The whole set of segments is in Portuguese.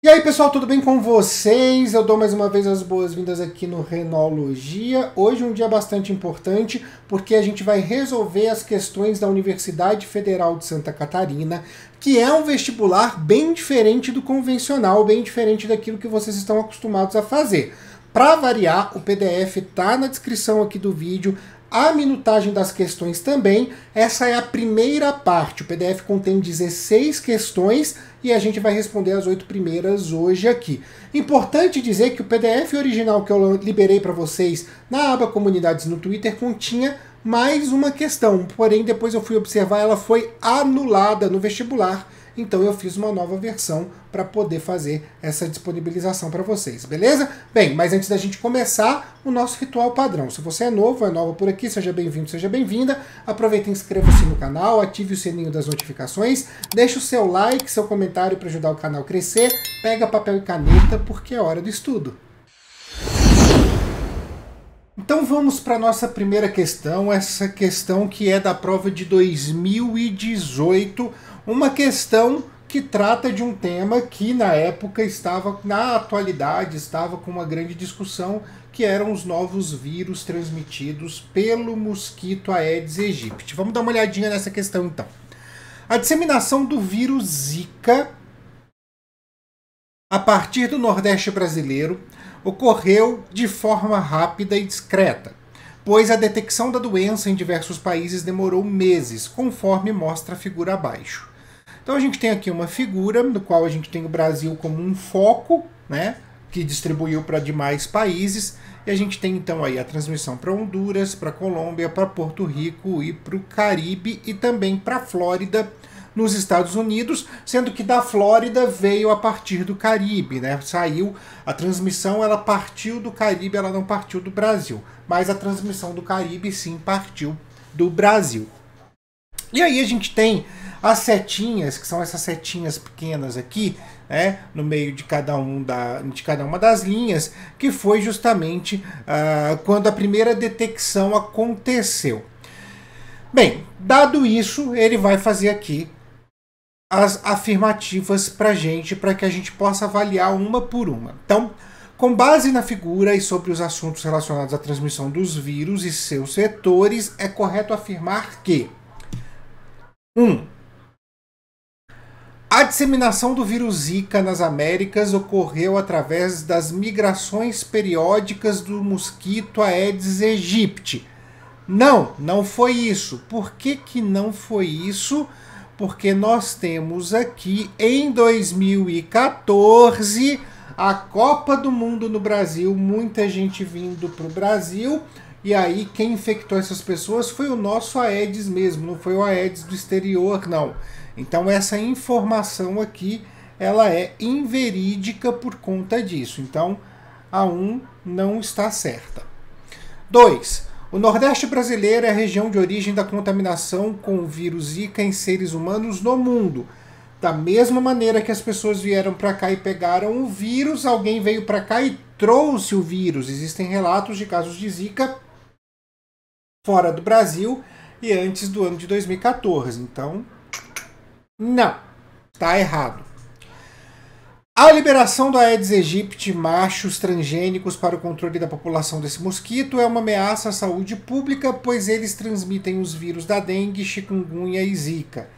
E aí pessoal, tudo bem com vocês? Eu dou mais uma vez as boas-vindas aqui no Renologia. Hoje é um dia bastante importante porque a gente vai resolver as questões da Universidade Federal de Santa Catarina, que é um vestibular bem diferente do convencional, bem diferente daquilo que vocês estão acostumados a fazer. Para variar, o PDF está na descrição aqui do vídeo, a minutagem das questões também. Essa é a primeira parte. O PDF contém 16 questões e a gente vai responder as 8 primeiras hoje aqui. Importante dizer que o PDF original que eu liberei para vocês na aba Comunidades no Twitter continha mais uma questão, porém depois eu fui observar, ela foi anulada no vestibular, então eu fiz uma nova versão para poder fazer essa disponibilização para vocês, beleza? Bem, mas antes da gente começar, o nosso ritual padrão. Se você é nova por aqui, seja bem-vindo, seja bem-vinda. Aproveita e inscreva-se no canal, ative o sininho das notificações, deixa o seu like, seu comentário para ajudar o canal a crescer, pega papel e caneta porque é hora do estudo. Então vamos para a nossa primeira questão, essa questão que é da prova de 2018, uma questão que trata de um tema que na época estava, na atualidade, estava com uma grande discussão, que eram os novos vírus transmitidos pelo mosquito Aedes aegypti. Vamos dar uma olhadinha nessa questão então. A disseminação do vírus Zika a partir do Nordeste brasileiro ocorreu de forma rápida e discreta, pois a detecção da doença em diversos países demorou meses, conforme mostra a figura abaixo. Então a gente tem aqui uma figura no qual a gente tem o Brasil como um foco, né, que distribuiu para demais países, e a gente tem então aí a transmissão para Honduras, para Colômbia, para Porto Rico e para o Caribe e também para a Flórida, nos Estados Unidos, sendo que da Flórida veio a partir do Caribe, né? Saiu a transmissão, ela partiu do Caribe, ela não partiu do Brasil, mas a transmissão do Caribe sim partiu do Brasil. E aí a gente tem as setinhas, que são essas setinhas pequenas aqui, né, no meio de cada uma das linhas, que foi justamente quando a primeira detecção aconteceu. Bem, dado isso, ele vai fazer aqui as afirmativas para que a gente possa avaliar uma por uma. Então, com base na figura e sobre os assuntos relacionados à transmissão dos vírus e seus vetores, é correto afirmar que 1. A disseminação do vírus Zika nas Américas ocorreu através das migrações periódicas do mosquito Aedes aegypti. Não foi isso. Por que que não foi isso? Porque nós temos aqui em 2014 a Copa do Mundo no Brasil, muita gente vindo para o Brasil, e aí quem infectou essas pessoas foi o nosso Aedes mesmo, não foi o Aedes do exterior, não. Então essa informação aqui, ela é inverídica por conta disso. Então a 1 não está certa. 2. O Nordeste brasileiro é a região de origem da contaminação com o vírus Zika em seres humanos no mundo. Da mesma maneira que as pessoas vieram para cá e pegaram o vírus, alguém veio para cá e trouxe o vírus. Existem relatos de casos de Zika fora do Brasil e antes do ano de 2014. Então, não, está errado. A liberação do Aedes aegypti machos transgênicos para o controle da população desse mosquito é uma ameaça à saúde pública, pois eles transmitem os vírus da dengue, chikungunya e zika.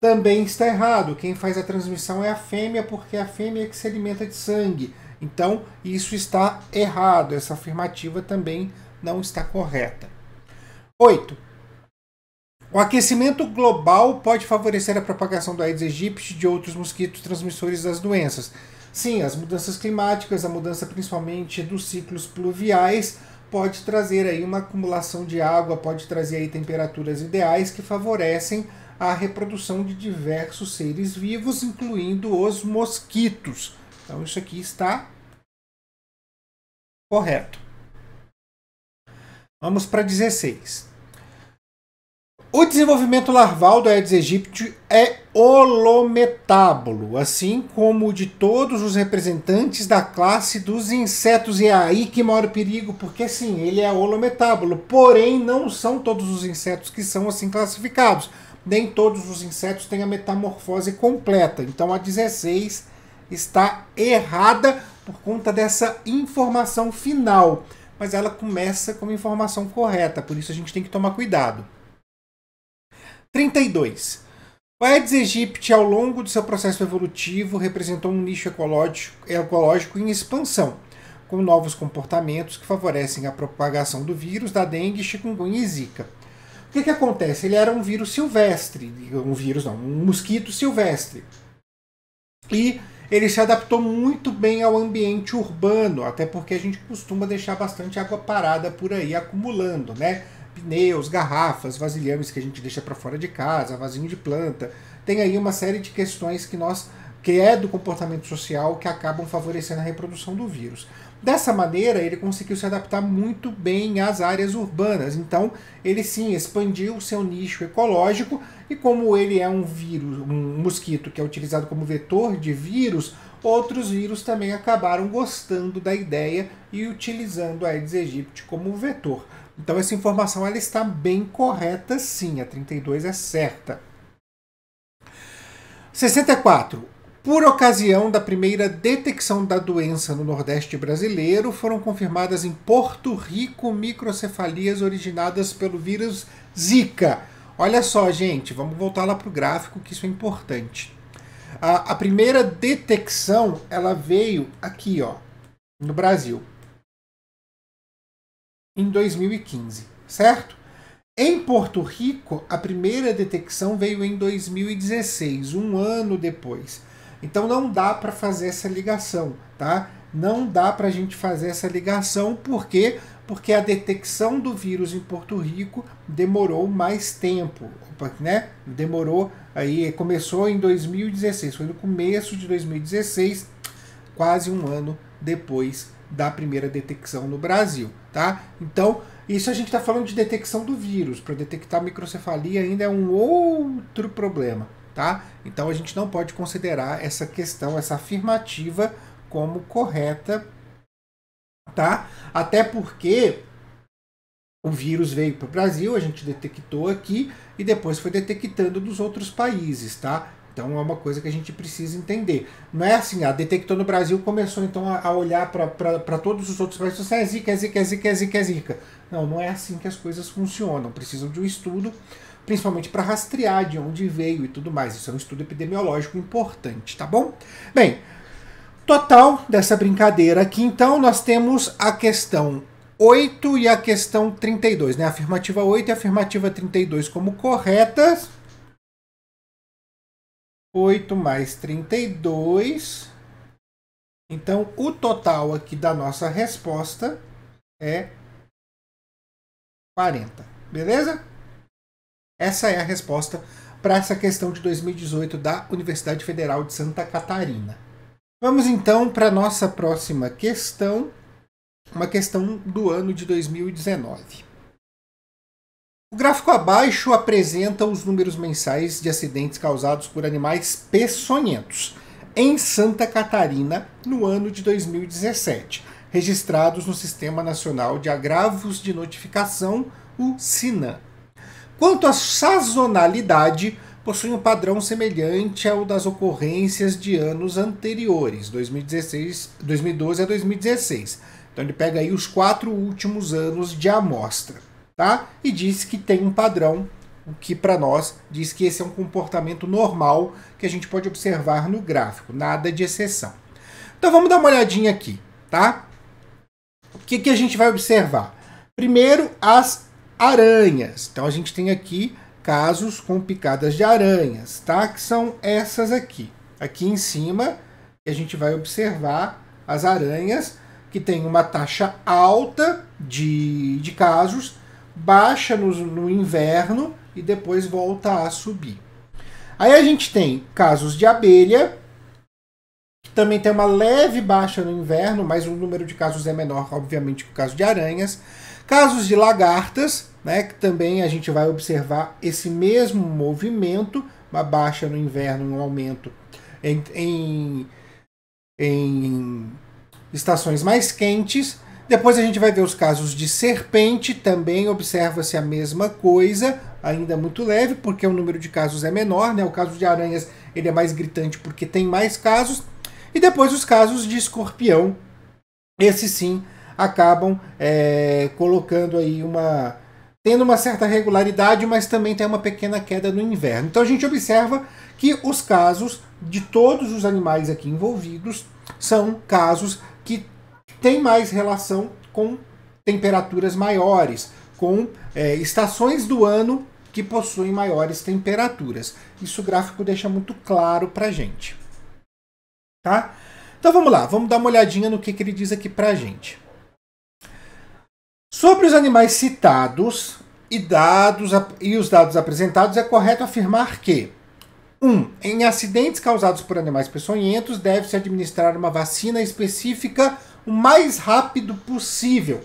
Também está errado. Quem faz a transmissão é a fêmea, porque é a fêmea que se alimenta de sangue. Então, isso está errado. Essa afirmativa também não está correta. 8. O aquecimento global pode favorecer a propagação do Aedes aegypti e de outros mosquitos transmissores das doenças. Sim, as mudanças climáticas, a mudança principalmente dos ciclos pluviais, pode trazer aí uma acumulação de água, pode trazer aí temperaturas ideais que favorecem a reprodução de diversos seres vivos, incluindo os mosquitos. Então isso aqui está correto. Vamos para 16. O desenvolvimento larval do Aedes aegypti é holometábulo, assim como o de todos os representantes da classe dos insetos. E é aí que mora o perigo, porque sim, ele é holometábulo, porém não são todos os insetos que são assim classificados. Nem todos os insetos têm a metamorfose completa. Então a 16 está errada por conta dessa informação final. Mas ela começa como informação correta, por isso a gente tem que tomar cuidado. 32. O Aedes aegypti, ao longo do seu processo evolutivo, representou um nicho ecológico em expansão, com novos comportamentos que favorecem a propagação do vírus da dengue, chikungunya e zika. O que acontece? Ele era um vírus silvestre, um mosquito silvestre. E ele se adaptou muito bem ao ambiente urbano, até porque a gente costuma deixar bastante água parada por aí acumulando, né? Pneus, garrafas, vasilhames que a gente deixa para fora de casa, vasinho de planta. Tem aí uma série de questões que é do comportamento social que acabam favorecendo a reprodução do vírus. Dessa maneira, ele conseguiu se adaptar muito bem às áreas urbanas. Então, ele sim expandiu o seu nicho ecológico e como ele é um vírus, um mosquito que é utilizado como vetor de vírus, outros vírus também acabaram gostando da ideia e utilizando a Aedes aegypti como vetor. Então essa informação ela está bem correta sim, a 32 é certa. 64. Por ocasião da primeira detecção da doença no Nordeste brasileiro, foram confirmadas em Porto Rico microcefalias originadas pelo vírus Zika. Olha só, gente, vamos voltar lá para o gráfico, que isso é importante. A primeira detecção ela veio aqui, ó, no Brasil, em 2015, certo? Em Porto Rico, a primeira detecção veio em 2016, um ano depois. Então não dá para fazer essa ligação, tá? Não dá para a gente fazer essa ligação, por quê? Porque a detecção do vírus em Porto Rico demorou mais tempo, né? Demorou aí, começou em 2016, foi no começo de 2016, quase um ano depois da primeira detecção no Brasil, tá? Então, isso a gente está falando de detecção do vírus. Para detectar microcefalia ainda é um outro problema, tá? Então a gente não pode considerar essa questão, essa afirmativa como correta, tá? Até porque o vírus veio para o Brasil, a gente detectou aqui e depois foi detectando dos outros países, tá? Então é uma coisa que a gente precisa entender. Não é assim, detectou no Brasil, começou então a olhar para todos os outros países, é zika, é zika, é zika, é zika, é zika. Não, não é assim que as coisas funcionam. Precisam de um estudo, principalmente para rastrear de onde veio e tudo mais. Isso é um estudo epidemiológico importante, tá bom? Bem, total dessa brincadeira aqui, então, nós temos a questão 8 e a questão 32, né? A afirmativa 8 e a afirmativa 32 como corretas. 8 mais 32. Então, o total aqui da nossa resposta é 40. Beleza? Essa é a resposta para essa questão de 2018 da Universidade Federal de Santa Catarina. Vamos então para a nossa próxima questão, uma questão do ano de 2019. O gráfico abaixo apresenta os números mensais de acidentes causados por animais peçonhentos em Santa Catarina no ano de 2017, registrados no Sistema Nacional de Agravos de Notificação, o SINAM. Quanto à sazonalidade, possui um padrão semelhante ao das ocorrências de anos anteriores, 2012 a 2016. Então ele pega aí os 4 últimos anos de amostra. Tá? E diz que tem um padrão, o que para nós diz que esse é um comportamento normal que a gente pode observar no gráfico, nada de exceção. Então vamos dar uma olhadinha aqui, tá? O que a gente vai observar? Primeiro, as aranhas. Então a gente tem aqui casos com picadas de aranhas, tá? Que são essas aqui. Aqui em cima, a gente vai observar as aranhas que tem uma taxa alta de casos, baixa no inverno e depois volta a subir. Aí a gente tem casos de abelha, que também tem uma leve baixa no inverno, mas o número de casos é menor, obviamente, que o caso de aranhas. Casos de lagartas, né, que também a gente vai observar esse mesmo movimento, uma baixa no inverno e um aumento em estações mais quentes. Depois a gente vai ver os casos de serpente, também observa-se a mesma coisa, ainda muito leve, porque o número de casos é menor, né? O caso de aranhas ele é mais gritante porque tem mais casos. E depois os casos de escorpião, esses sim acabam colocando aí tendo uma certa regularidade, mas também tem uma pequena queda no inverno. Então a gente observa que os casos de todos os animais aqui envolvidos são casos que têm mais relação com temperaturas maiores, com estações do ano que possuem maiores temperaturas. Isso o gráfico deixa muito claro para a gente. Tá? Então vamos lá, vamos dar uma olhadinha no que ele diz aqui para a gente. Sobre os animais citados e os dados apresentados, é correto afirmar que 1. Em acidentes causados por animais peçonhentos, deve-se administrar uma vacina específica o mais rápido possível.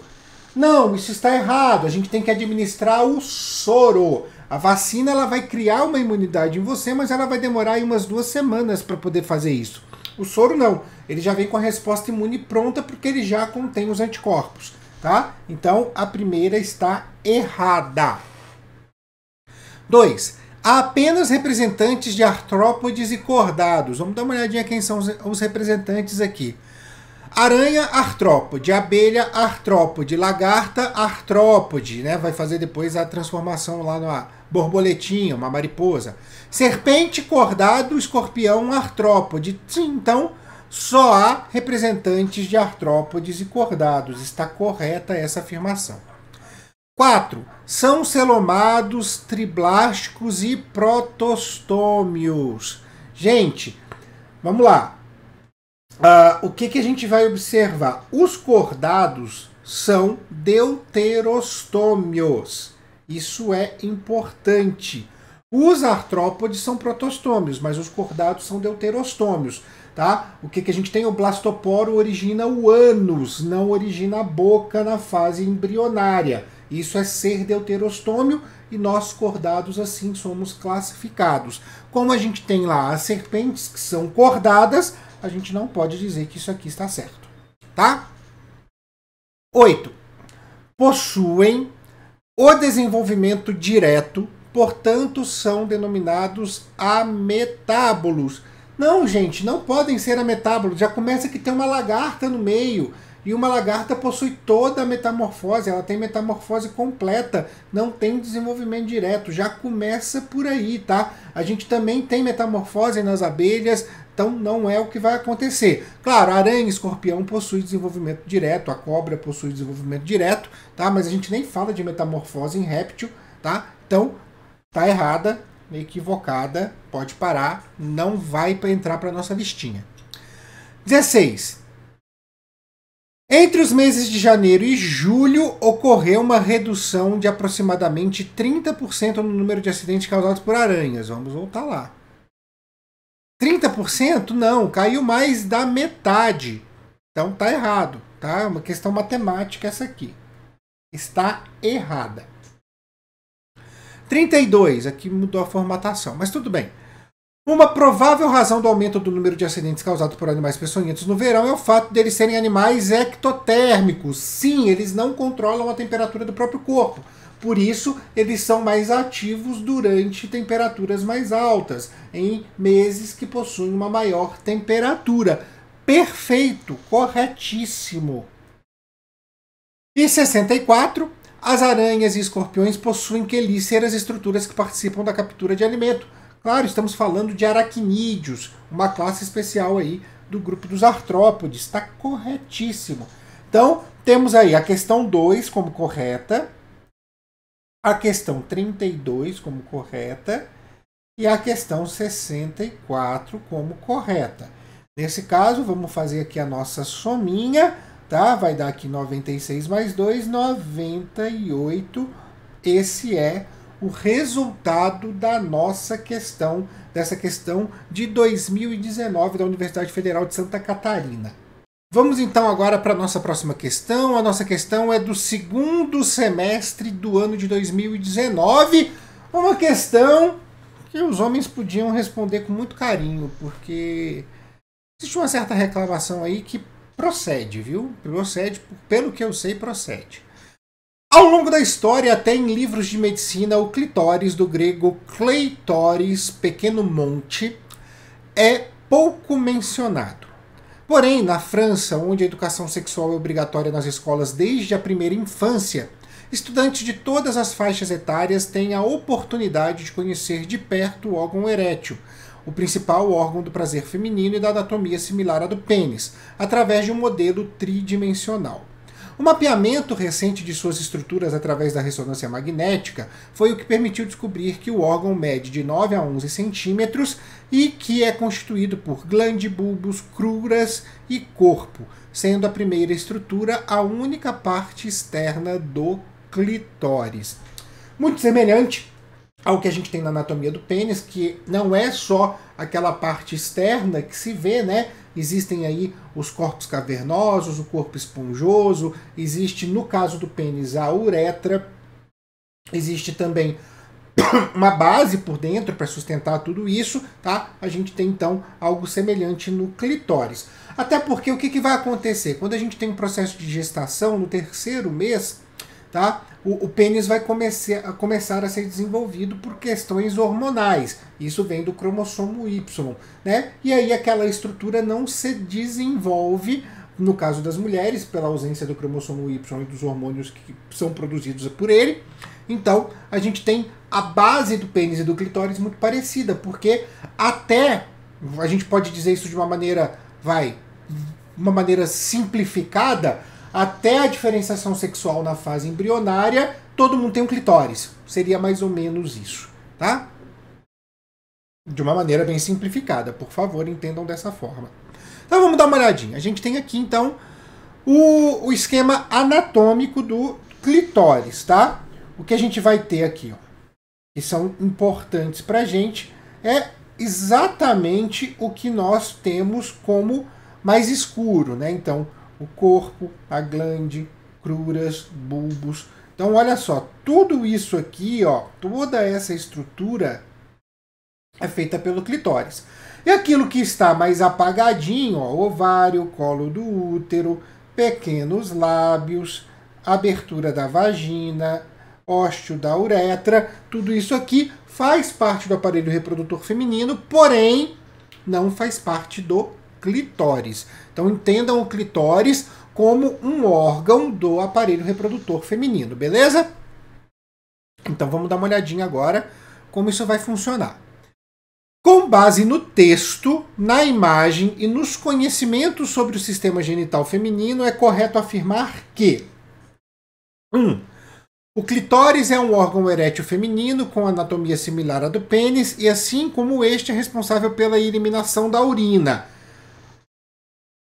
Não, isso está errado. A gente tem que administrar o soro. A vacina ela vai criar uma imunidade em você, mas ela vai demorar aí umas 2 semanas para poder fazer isso. O soro não. Ele já vem com a resposta imune pronta porque ele já contém os anticorpos. Tá? Então, a primeira está errada. 2. Há apenas representantes de artrópodes e cordados. Vamos dar uma olhadinha quem são os representantes aqui. Aranha, artrópode. Abelha, artrópode. Lagarta, artrópode. Né? Vai fazer depois a transformação lá numa borboletinha, uma mariposa. Serpente, cordado, escorpião, artrópode. Sim, então só há representantes de artrópodes e cordados. Está correta essa afirmação. 4. São celomados, triblásticos e protostômios. Gente, vamos lá. O que a gente vai observar? Os cordados são deuterostômios. Isso é importante. Os artrópodes são protostômios, mas os cordados são deuterostômios. Tá? O que a gente tem? O blastoporo origina o ânus, não origina a boca na fase embrionária. Isso é ser deuterostômio e nós cordados assim somos classificados. Como a gente tem lá as serpentes que são cordadas, a gente não pode dizer que isso aqui está certo. Tá? 8. Possuem o desenvolvimento direto, portanto são denominados ametábolos. Não, gente, não podem ser ametábolos. Já começa que tem uma lagarta no meio. E uma lagarta possui toda a metamorfose. Ela tem metamorfose completa. Não tem desenvolvimento direto. Já começa por aí, tá? A gente também tem metamorfose nas abelhas. Então não é o que vai acontecer. Claro, aranha e escorpião possuem desenvolvimento direto. A cobra possui desenvolvimento direto, tá? Mas a gente nem fala de metamorfose em réptil, tá? Então, tá errada. Equivocada, pode parar, não vai entrar para nossa listinha. 16. Entre os meses de janeiro e julho, ocorreu uma redução de aproximadamente 30% no número de acidentes causados por aranhas. Vamos voltar lá. 30%? Não, caiu mais da metade. Então tá errado, tá? É uma questão matemática essa aqui. Está errada. 32, aqui mudou a formatação, mas tudo bem. Uma provável razão do aumento do número de acidentes causados por animais peçonhentos no verão é o fato deles serem animais ectotérmicos. Sim, eles não controlam a temperatura do próprio corpo. Por isso, eles são mais ativos durante temperaturas mais altas, em meses que possuem uma maior temperatura. Perfeito, corretíssimo. E 64. As aranhas e escorpiões possuem quelíceras, estruturas que participam da captura de alimento. Claro, estamos falando de aracnídeos, uma classe especial aí do grupo dos artrópodes. Está corretíssimo. Então, temos aí a questão 2 como correta, a questão 32 como correta e a questão 64 como correta. Nesse caso, vamos fazer aqui a nossa sominha. Tá? Vai dar aqui 96 mais 2, 98. Esse é o resultado da nossa questão, dessa questão de 2019 da Universidade Federal de Santa Catarina. Vamos então agora para a nossa próxima questão. A nossa questão é do segundo semestre do ano de 2019. Uma questão que os homens podiam responder com muito carinho, porque existe uma certa reclamação aí que procede, viu? Procede, pelo que eu sei, procede. Ao longo da história, até em livros de medicina, o clitóris, do grego kleitoris, pequeno monte, é pouco mencionado. Porém, na França, onde a educação sexual é obrigatória nas escolas desde a primeira infância, estudantes de todas as faixas etárias têm a oportunidade de conhecer de perto o órgão erétil, o principal órgão do prazer feminino e da anatomia similar à do pênis, através de um modelo tridimensional. O mapeamento recente de suas estruturas através da ressonância magnética foi o que permitiu descobrir que o órgão mede de 9 a 11 centímetros e que é constituído por glande, bulbos, cruras e corpo, sendo a primeira estrutura a única parte externa do clitóris. Muito semelhante ao que a gente tem na anatomia do pênis, que não é só aquela parte externa que se vê, né? Existem aí os corpos cavernosos, o corpo esponjoso, existe, no caso do pênis, a uretra, existe também uma base por dentro para sustentar tudo isso, tá? A gente tem, então, algo semelhante no clitóris. Até porque o que vai acontecer? Quando a gente tem um processo de gestação, no terceiro mês, tá? O pênis vai começar a ser desenvolvido por questões hormonais. Isso vem do cromossomo Y, né? E aí aquela estrutura não se desenvolve, no caso das mulheres, pela ausência do cromossomo Y e dos hormônios que são produzidos por ele. Então, a gente tem a base do pênis e do clitóris muito parecida, porque até, a gente pode dizer isso de uma maneira, uma maneira simplificada, até a diferenciação sexual na fase embrionária, todo mundo tem um clitóris. Seria mais ou menos isso, tá? De uma maneira bem simplificada, por favor, entendam dessa forma. Então vamos dar uma olhadinha. A gente tem aqui, então, o esquema anatômico do clitóris, tá? O que a gente vai ter aqui, ó, que são importantes pra gente, é exatamente o que nós temos como mais escuro, né? Então, o corpo, a glande, cruras, bulbos. Então, olha só, tudo isso aqui, ó, toda essa estrutura é feita pelo clitóris. E aquilo que está mais apagadinho, ó, ovário, colo do útero, pequenos lábios, abertura da vagina, ósteo da uretra, tudo isso aqui faz parte do aparelho reprodutor feminino, porém não faz parte do clitóris. Então entendam o clitóris como um órgão do aparelho reprodutor feminino, beleza? Então vamos dar uma olhadinha agora como isso vai funcionar. Com base no texto, na imagem e nos conhecimentos sobre o sistema genital feminino, é correto afirmar que 1. O clitóris é um órgão erétil feminino com anatomia similar à do pênis e, assim como este, é responsável pela eliminação da urina.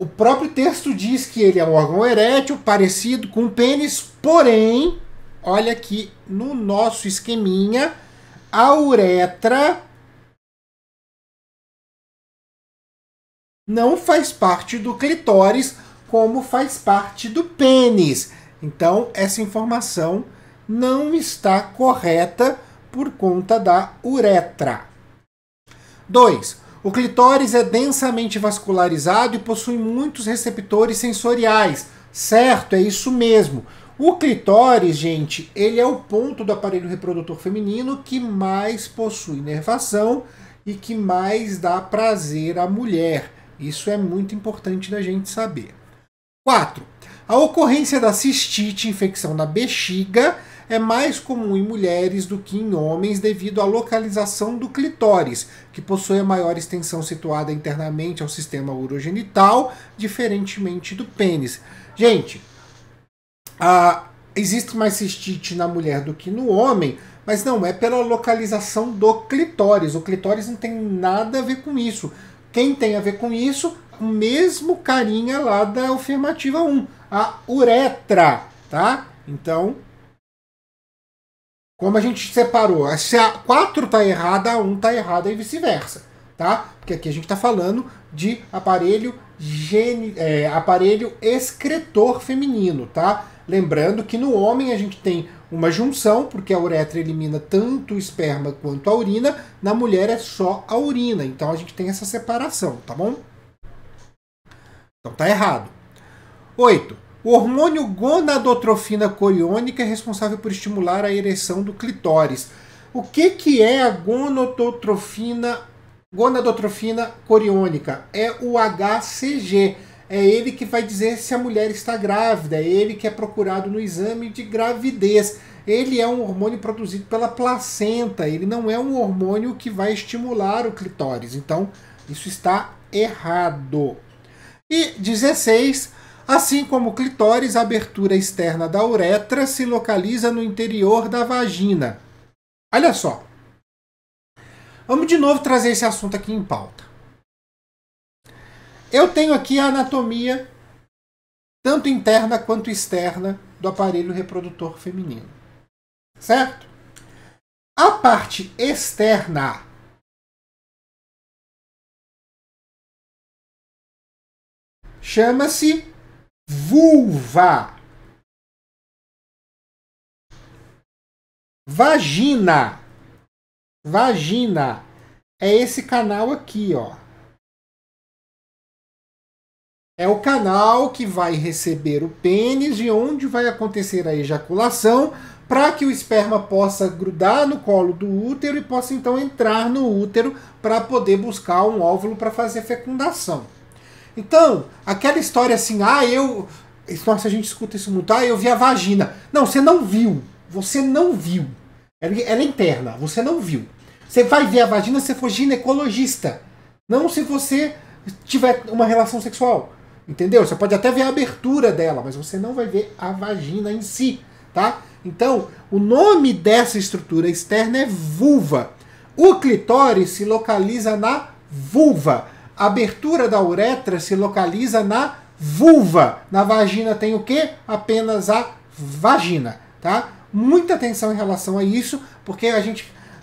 O próprio texto diz que ele é um órgão erétil parecido com o pênis, porém, olha aqui no nosso esqueminha, a uretra não faz parte do clitóris como faz parte do pênis. Então, essa informação não está correta por conta da uretra. 2. O clitóris é densamente vascularizado e possui muitos receptores sensoriais. Certo, é isso mesmo. O clitóris, gente, ele é o ponto do aparelho reprodutor feminino que mais possui inervação e que mais dá prazer à mulher. Isso é muito importante da gente saber. 4. A ocorrência da cistite, infecção na bexiga, é mais comum em mulheres do que em homens devido à localização do clitóris, que possui a maior extensão situada internamente ao sistema urogenital, diferentemente do pênis. Gente, existe mais cistite na mulher do que no homem, mas não é pela localização do clitóris. O clitóris não tem nada a ver com isso. Quem tem a ver com isso? O mesmo carinha lá da afirmativa 1, a uretra, tá? Então, como a gente separou, se a 4 está errada, a 1 está errada e vice-versa, tá? Porque aqui a gente está falando de aparelho excretor feminino, tá? Lembrando que no homem a gente tem uma junção, porque a uretra elimina tanto o esperma quanto a urina, na mulher é só a urina, então a gente tem essa separação, tá bom? Então tá errado. 8. O hormônio gonadotrofina coriônica é responsável por estimular a ereção do clitóris. O que é a gonadotrofina coriônica? É o HCG. é ele que vai dizer se a mulher está grávida, é ele que é procurado no exame de gravidez. Ele é um hormônio produzido pela placenta, ele não é um hormônio que vai estimular o clitóris. Então, isso está errado. E 16, assim como o clitóris, a abertura externa da uretra se localiza no interior da vagina. Olha só. Vamos de novo trazer esse assunto aqui em pauta. Eu tenho aqui a anatomia, tanto interna quanto externa, do aparelho reprodutor feminino. Certo? A parte externa chama-se vulva. Vagina. Vagina é esse canal aqui, ó. É o canal que vai receber o pênis, de onde vai acontecer a ejaculação, para que o esperma possa grudar no colo do útero e possa então entrar no útero para poder buscar um óvulo para fazer fecundação. Então, aquela história assim, nossa, a gente escuta isso muito, eu vi a vagina. Não, você não viu. Você não viu. Ela é interna, você não viu. Você vai ver a vagina se for ginecologista. Não se você tiver uma relação sexual. Entendeu? Você pode até ver a abertura dela, mas você não vai ver a vagina em si, tá? Então, o nome dessa estrutura externa é vulva. O clitóris se localiza na vulva. A abertura da uretra se localiza na vulva. Na vagina tem o quê? Apenas a vagina, tá? Muita atenção em relação a isso, porque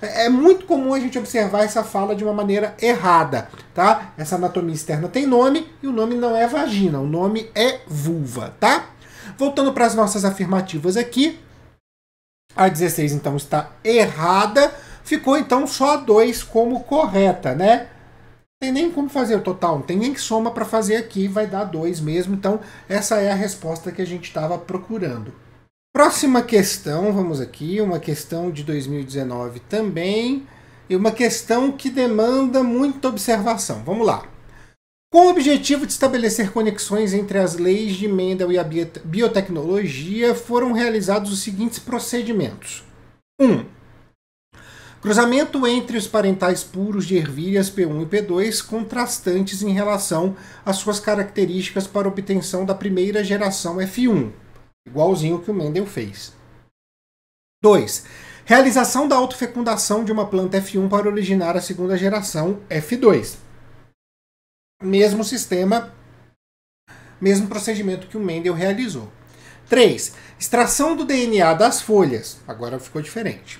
é muito comum a gente observar essa fala de uma maneira errada, tá? Essa anatomia externa tem nome e o nome não é vagina, o nome é vulva, tá? Voltando para as nossas afirmativas aqui, a 16 então está errada, ficou então só a 2 como correta, né? Não tem nem como fazer o total, não tem nem soma para fazer aqui, vai dar 2 mesmo, então essa é a resposta que a gente estava procurando. Próxima questão, vamos aqui, uma questão de 2019 também, e uma questão que demanda muita observação. Vamos lá. Com o objetivo de estabelecer conexões entre as leis de Mendel e a biotecnologia, foram realizados os seguintes procedimentos. 1. Cruzamento entre os parentais puros de ervilhas P1 e P2 contrastantes em relação às suas características para obtenção da primeira geração F1. Igualzinho que o Mendel fez. 2. Realização da autofecundação de uma planta F1 para originar a segunda geração F2. Mesmo sistema, mesmo procedimento que o Mendel realizou. 3. Extração do DNA das folhas. Agora ficou diferente.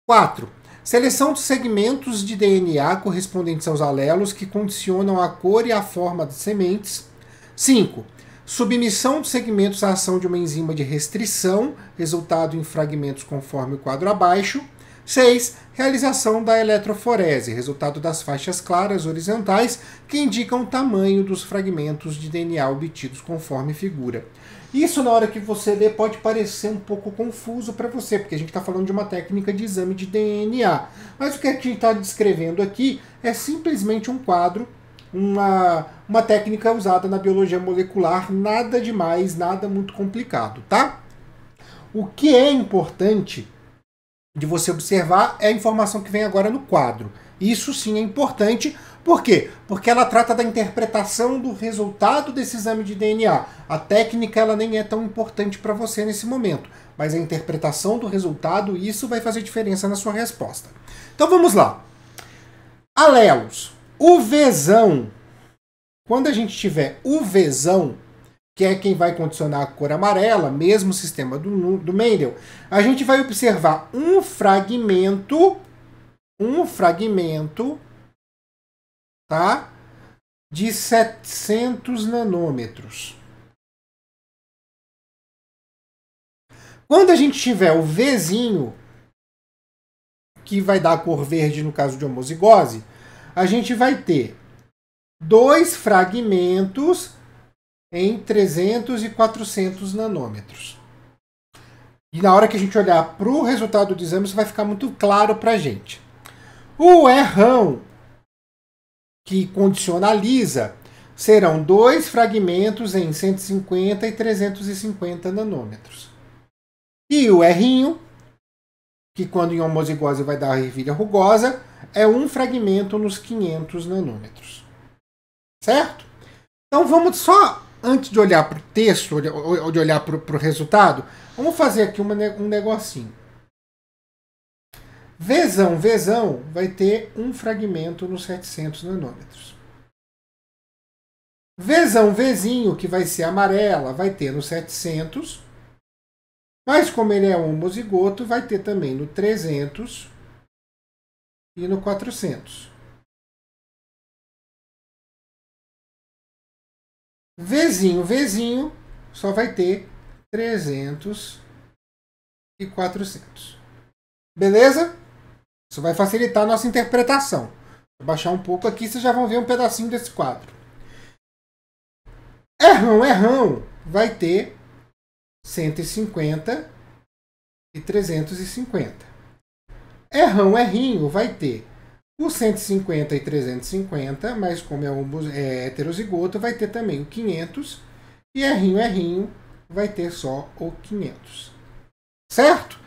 4. Seleção dos segmentos de DNA correspondentes aos alelos que condicionam a cor e a forma das sementes. 5. Submissão dos segmentos à ação de uma enzima de restrição, resultado em fragmentos conforme o quadro abaixo. 6. Realização da eletroforese, resultado das faixas claras horizontais que indicam o tamanho dos fragmentos de DNA obtidos conforme figura. Isso, na hora que você lê, pode parecer um pouco confuso para você, porque a gente está falando de uma técnica de exame de DNA. Mas o que a gente está descrevendo aqui é simplesmente um quadro, uma técnica usada na biologia molecular, nada demais, nada muito complicado, tá? O que é importante de você observar é a informação que vem agora no quadro. Isso sim é importante. Por quê? Porque ela trata da interpretação do resultado desse exame de DNA. A técnica ela nem é tão importante para você nesse momento, mas a interpretação do resultado, isso vai fazer diferença na sua resposta. Então vamos lá. Alelos. O Vzão. Quando a gente tiver o Vzão, que é quem vai condicionar a cor amarela, mesmo sistema do Mendel, a gente vai observar um fragmento, tá? De 700 nanômetros. Quando a gente tiver o Vzinho, que vai dar a cor verde no caso de homozigose, a gente vai ter 2 fragmentos em 300 e 400 nanômetros. E na hora que a gente olhar para o resultado do exame, isso vai ficar muito claro para a gente. O errão, que condicionaliza, serão 2 fragmentos em 150 e 350 nanômetros. E o R', que quando em homozigose vai dar a ervilha rugosa, é 1 fragmento nos 500 nanômetros. Certo? Então vamos só, antes de olhar para o texto, ou de olhar para o resultado, vamos fazer aqui um negocinho. Vzão vai ter 1 fragmento nos 700 nanômetros. Vzinho, que vai ser amarela, vai ter no 700, mas como ele é homozigoto, vai ter também no 300 e no 400. Vzinho, só vai ter 300 e 400. Beleza? Isso vai facilitar a nossa interpretação. Vou baixar um pouco aqui, vocês já vão ver um pedacinho desse quadro. Errão vai ter 150 e 350. Errinho vai ter o 150 e 350, mas como é heterozigoto, vai ter também o 500. E errinho vai ter só o 500. Certo?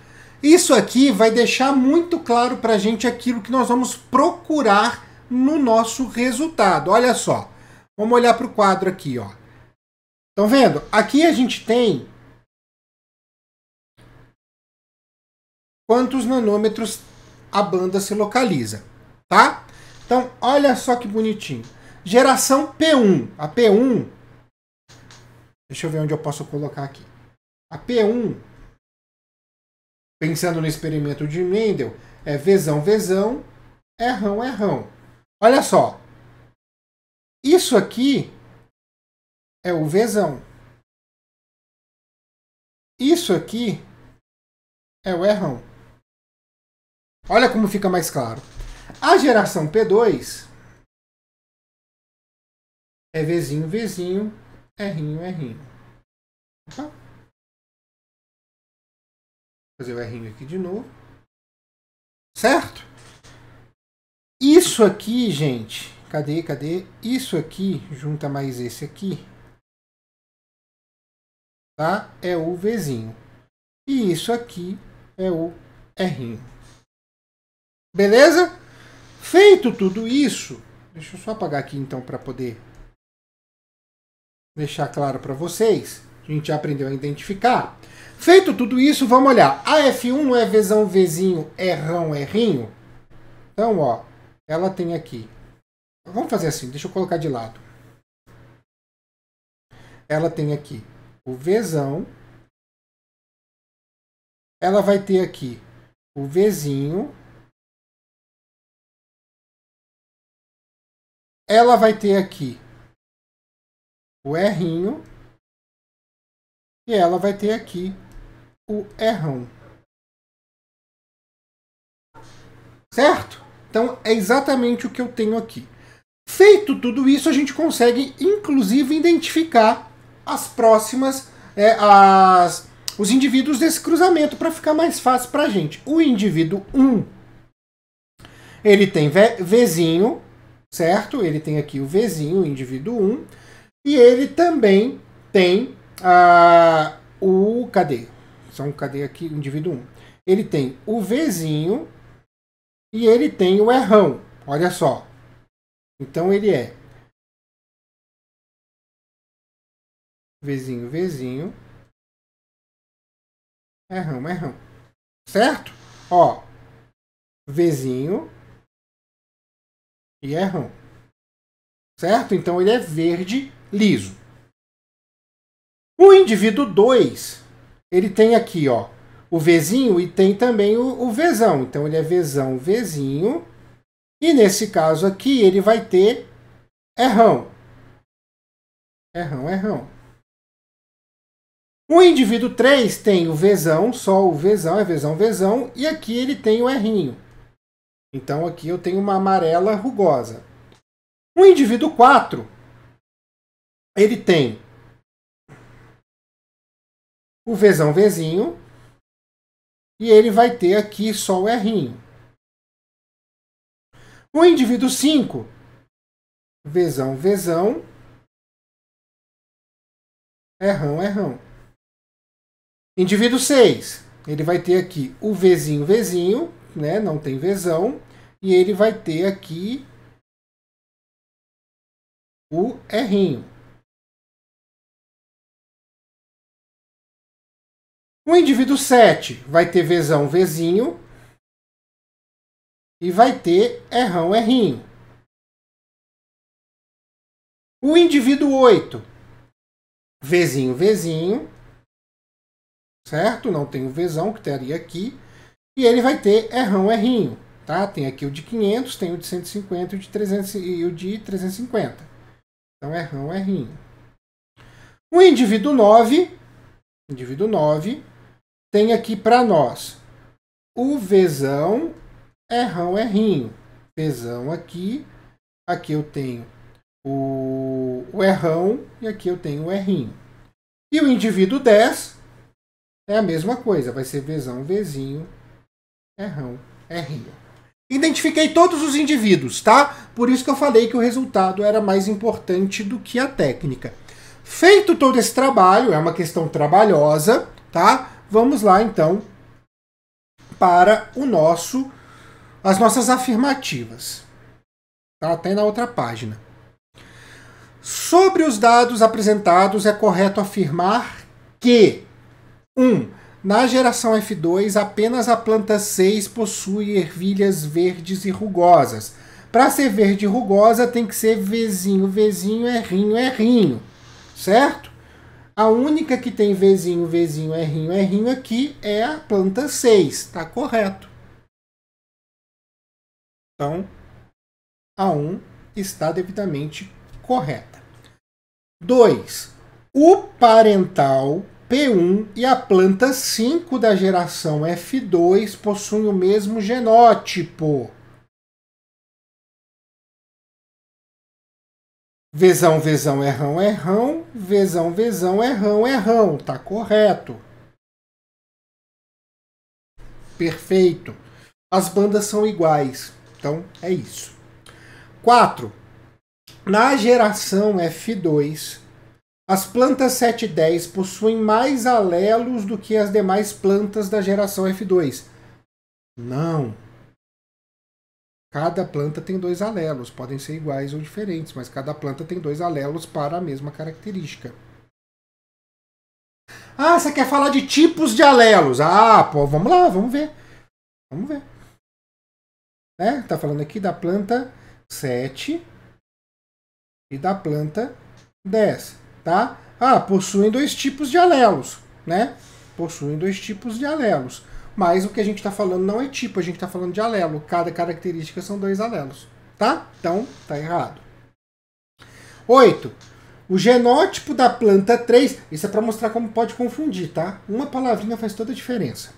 Isso aqui vai deixar muito claro para a gente aquilo que nós vamos procurar no nosso resultado. Olha só. Vamos olhar para o quadro aqui, ó. Estão vendo? Aqui a gente tem quantos nanômetros a banda se localiza, tá? Então, olha só que bonitinho. Geração P1. A P1, deixa eu ver onde eu posso colocar aqui. A P1, pensando no experimento de Mendel, é Vzão, Errão. Olha só. Isso aqui é o Vzão. Isso aqui é o Errão. Olha como fica mais claro. A geração P2 é Vzinho, Errinho. Opa. Vou fazer o Errinho aqui de novo. Certo? Isso aqui, gente. Cadê? Isso aqui, junta mais esse aqui. Tá? É o Vzinho. E isso aqui é o Errinho. Beleza? Feito tudo isso, deixa eu só apagar aqui então para poder deixar claro para vocês. A gente já aprendeu a identificar. Feito tudo isso, vamos olhar. A F1 não é Vzão, Vzinho, Errinho? Então, ó, ela tem aqui. Vamos fazer assim, deixa eu colocar de lado. Ela tem aqui o Vzão. Ela vai ter aqui o Vzinho. Ela vai ter aqui o Errinho. E ela vai ter aqui o Errão. Certo? Então, é exatamente o que eu tenho aqui. Feito tudo isso, a gente consegue, inclusive, identificar as próximas, os indivíduos desse cruzamento, para ficar mais fácil para a gente. O indivíduo 1, ele tem Vzinho, certo? Ele tem aqui o Vzinho, o indivíduo 1, e ele também tem cadê aqui o indivíduo 1? Ele tem o Vzinho e ele tem o Errão. Olha só. Então ele é Vzinho, Errão. Certo? Ó, Vzinho e Errão. Certo? Então ele é verde liso. O indivíduo 2, ele tem aqui, ó, o Vzinho e tem também o Vzão. Então ele é Vzinho. E nesse caso aqui ele vai ter Errão. O indivíduo 3 tem o Vzão, só o Vzão, é Vzão. E aqui ele tem o Errinho. Então aqui eu tenho uma amarela rugosa. O indivíduo 4, ele tem o Vzinho, e ele vai ter aqui só o Errinho. O indivíduo 5, Vzão, Rão, Rão. Indivíduo 6, ele vai ter aqui o Vzinho, Vzinho, né? Não tem Vzão. E ele vai ter aqui o Rzinho. O indivíduo 7 vai ter Vzão, Vzinho. E vai ter Rão, Rzinho. O indivíduo 8, Vzinho, Vzinho. Certo? Não tem o Vzão que estaria aqui. E ele vai ter Rão, Rzinho. Tá? Tem aqui o de 500, tem o de 150 e o de 350. Então, Rão, Rzinho. O indivíduo 9, tem aqui para nós o Vzão, Rão, Rzinho. Vzão aqui. Aqui eu tenho o Rão e aqui eu tenho o Rzinho. E o indivíduo 10 é a mesma coisa. Vai ser Vzão, Vzinho, Rão, Rzinho. Identifiquei todos os indivíduos, tá? Por isso que eu falei que o resultado era mais importante do que a técnica. Feito todo esse trabalho, é uma questão trabalhosa, tá? Vamos lá, então, para as nossas afirmativas. Tá? Até na outra página. Sobre os dados apresentados, é correto afirmar que 1. Na geração F2, apenas a planta 6 possui ervilhas verdes e rugosas. Para ser verde e rugosa, tem que ser Vzinho, Vzinho, Rrinho, Rrinho. Certo? A única que tem Vzinho, Vzinho, Rrinho, Rrinho aqui é a planta 6. Está correto. Então, a 1 está devidamente correta. 2. O parental P1 e a planta 5 da geração F2 possuem o mesmo genótipo. Vzão, Vzão, Rrão, Rrão. Vzão, Vzão, Rrão, Rrão. Tá correto. Perfeito. As bandas são iguais. Então, é isso. 4. Na geração F2, as plantas 7 e 10 possuem mais alelos do que as demais plantas da geração F2. Não. Cada planta tem 2 alelos. Podem ser iguais ou diferentes, mas cada planta tem 2 alelos para a mesma característica. Ah, você quer falar de tipos de alelos? Ah, pô, vamos lá, vamos ver. Vamos ver. Tá falando aqui da planta 7 e da planta 10, tá? Ah, possuem 2 tipos de alelos, né? Possuem 2 tipos de alelos. Mas o que a gente está falando não é tipo, a gente está falando de alelo. Cada característica são 2 alelos, tá? Então, tá errado. 8. O genótipo da planta 3, isso é para mostrar como pode confundir, tá? Uma palavrinha faz toda a diferença.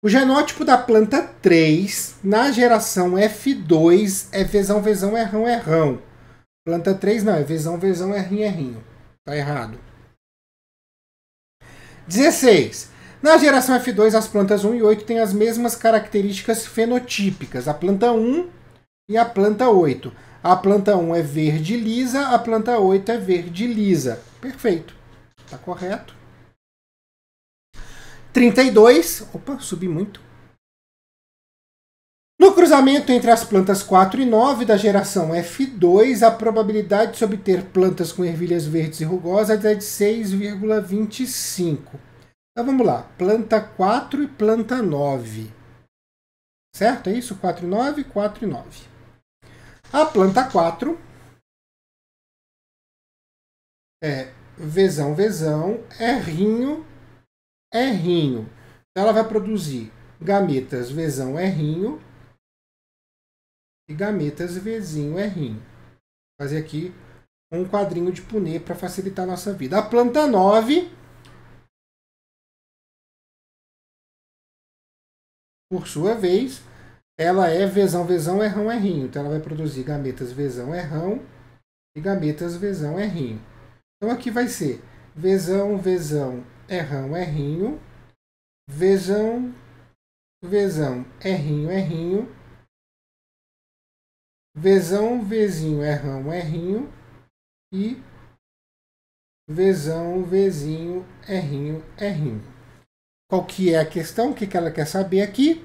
O genótipo da planta 3, na geração F2, é Vzão, Vzão, Rrão, Rrão. Planta 3 não, é Vzão, Vzão, Rrinho, Rrinho. Tá errado. 16. Na geração F2, as plantas 1 e 8 têm as mesmas características fenotípicas. A planta 1 e a planta 8. A planta 1 é verde lisa, a planta 8 é verde lisa. Perfeito. Tá correto. 32. Opa, subi muito. No cruzamento entre as plantas 4 e 9 da geração F2, a probabilidade de se obter plantas com ervilhas verdes e rugosas é de 6,25. Então vamos lá. Planta 4 e planta 9. Certo? É isso? 4 e 9, 4 e 9. A planta 4 é Vzão, Vzão, Rrinho, Rrinho. Então ela vai produzir gametas Vzão, Rrinho e gametas Vzinho, Rrinho. Vou fazer aqui um quadrinho de punê para facilitar a nossa vida. A planta 9, por sua vez, ela é Vzão, Vzão, Rrão, Rrinho. Então ela vai produzir gametas Vzão, Rrão e gametas Vzão, Rrinho. Então aqui vai ser Vzão, Vzão, Rrão, Rrinho, Vzão, Vzão, Rrinho, Rrinho, Vzão, Vzinho, Rrão, Rrinho e Vzão, Vzinho, Rzinho, Rzinho. Qual que é a questão? O que ela quer saber aqui?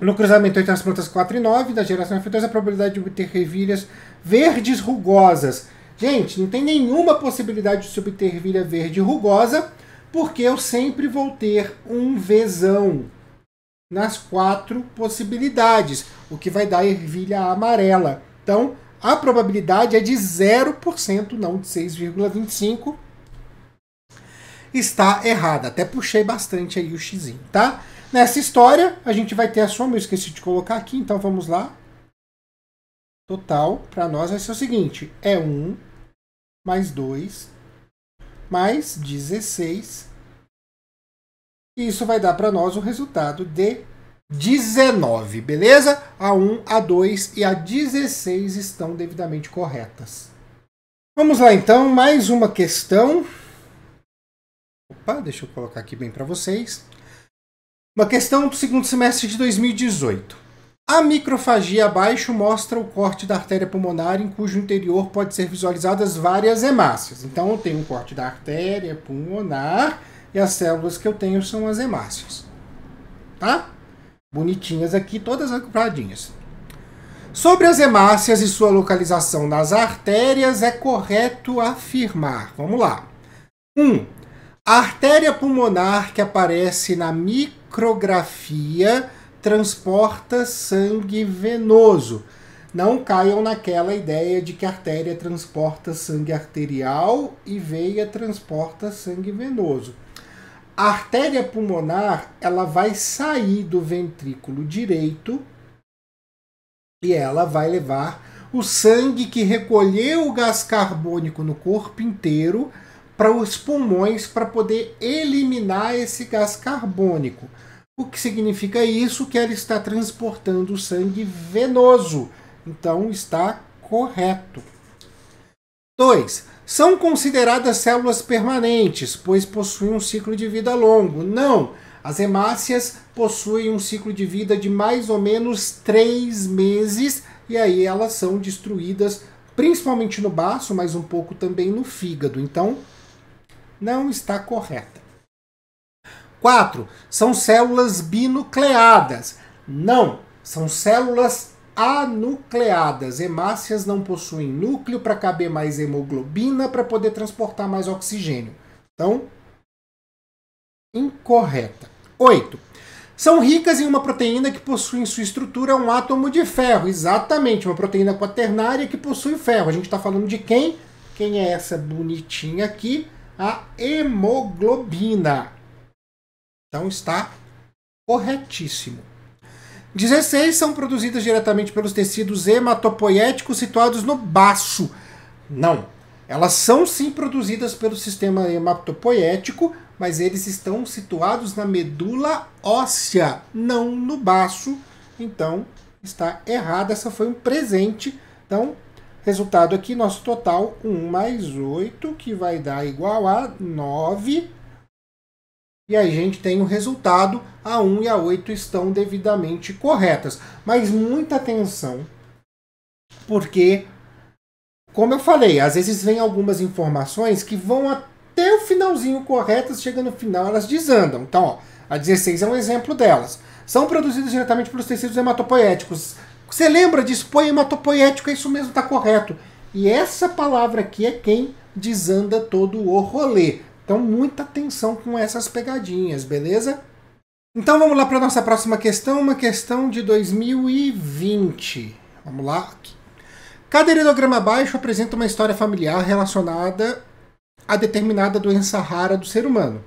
No cruzamento entre as plantas 4 e 9 da geração F2, a probabilidade de obter ervilhas verdes rugosas. Gente, não tem nenhuma possibilidade de se obter ervilha verde rugosa, porque eu sempre vou ter um Vzão nas 4 possibilidades, o que vai dar ervilha amarela. Então, a probabilidade é de 0%, não de 6,25%. Está errada. Até puxei bastante aí o xizinho, tá? Nessa história, a gente vai ter a soma, eu esqueci de colocar aqui, então vamos lá. Total, para nós vai ser o seguinte, é 1 mais 2 mais 16. E isso vai dar para nós o resultado de 19, beleza? A 1, a 2 e a 16 estão devidamente corretas. Vamos lá então, mais uma questão. Opa, deixa eu colocar aqui bem para vocês. Uma questão do segundo semestre de 2018. A microfagia abaixo mostra o corte da artéria pulmonar em cujo interior pode ser visualizadas várias hemácias. Então eu tenho um corte da artéria pulmonar e as células que eu tenho são as hemácias. Tá? Bonitinhas aqui, todas agrupadinhas. Sobre as hemácias e sua localização nas artérias, é correto afirmar. Vamos lá. 1. A artéria pulmonar que aparece na micrografia transporta sangue venoso. Não caiam naquela ideia de que a artéria transporta sangue arterial e veia transporta sangue venoso. A artéria pulmonar, ela vai sair do ventrículo direito e ela vai levar o sangue que recolheu o gás carbônico no corpo inteiro para os pulmões para poder eliminar esse gás carbônico. O que significa isso? Que ela está transportando o sangue venoso. Então está correto. 2. São consideradas células permanentes, pois possuem um ciclo de vida longo. Não! As hemácias possuem um ciclo de vida de mais ou menos 3 meses e aí elas são destruídas principalmente no baço, mas um pouco também no fígado. Então, não está correta. 4. São células binucleadas. Não, são células anucleadas. Hemácias não possuem núcleo para caber mais hemoglobina para poder transportar mais oxigênio. Então, incorreta. 8. São ricas em uma proteína que possui em sua estrutura um átomo de ferro. Exatamente, uma proteína quaternária que possui ferro. A gente está falando de quem? Quem é essa bonitinha aqui? A hemoglobina. Então está corretíssimo. 16 são produzidas diretamente pelos tecidos hematopoéticos situados no baço. Não. Elas são sim produzidas pelo sistema hematopoético, mas eles estão situados na medula óssea, não no baço. Então está errado. Essa foi um presente. Então, resultado aqui, nosso total 1 mais 8, que vai dar igual a 9. E aí a gente tem o resultado, a 1 e a 8 estão devidamente corretas. Mas muita atenção, porque, como eu falei, às vezes vem algumas informações que vão até o finalzinho corretas, chega no final elas desandam. Então, ó, a 16 é um exemplo delas. São produzidas diretamente pelos tecidos hematopoéticos. Você lembra disso? Pô, hematopoético, é isso mesmo, está correto. E essa palavra aqui é quem desanda todo o rolê. Então, muita atenção com essas pegadinhas, beleza? Então, vamos lá para a nossa próxima questão, uma questão de 2020. Vamos lá. Aqui. Cada heredograma abaixo apresenta uma história familiar relacionada a determinada doença rara do ser humano.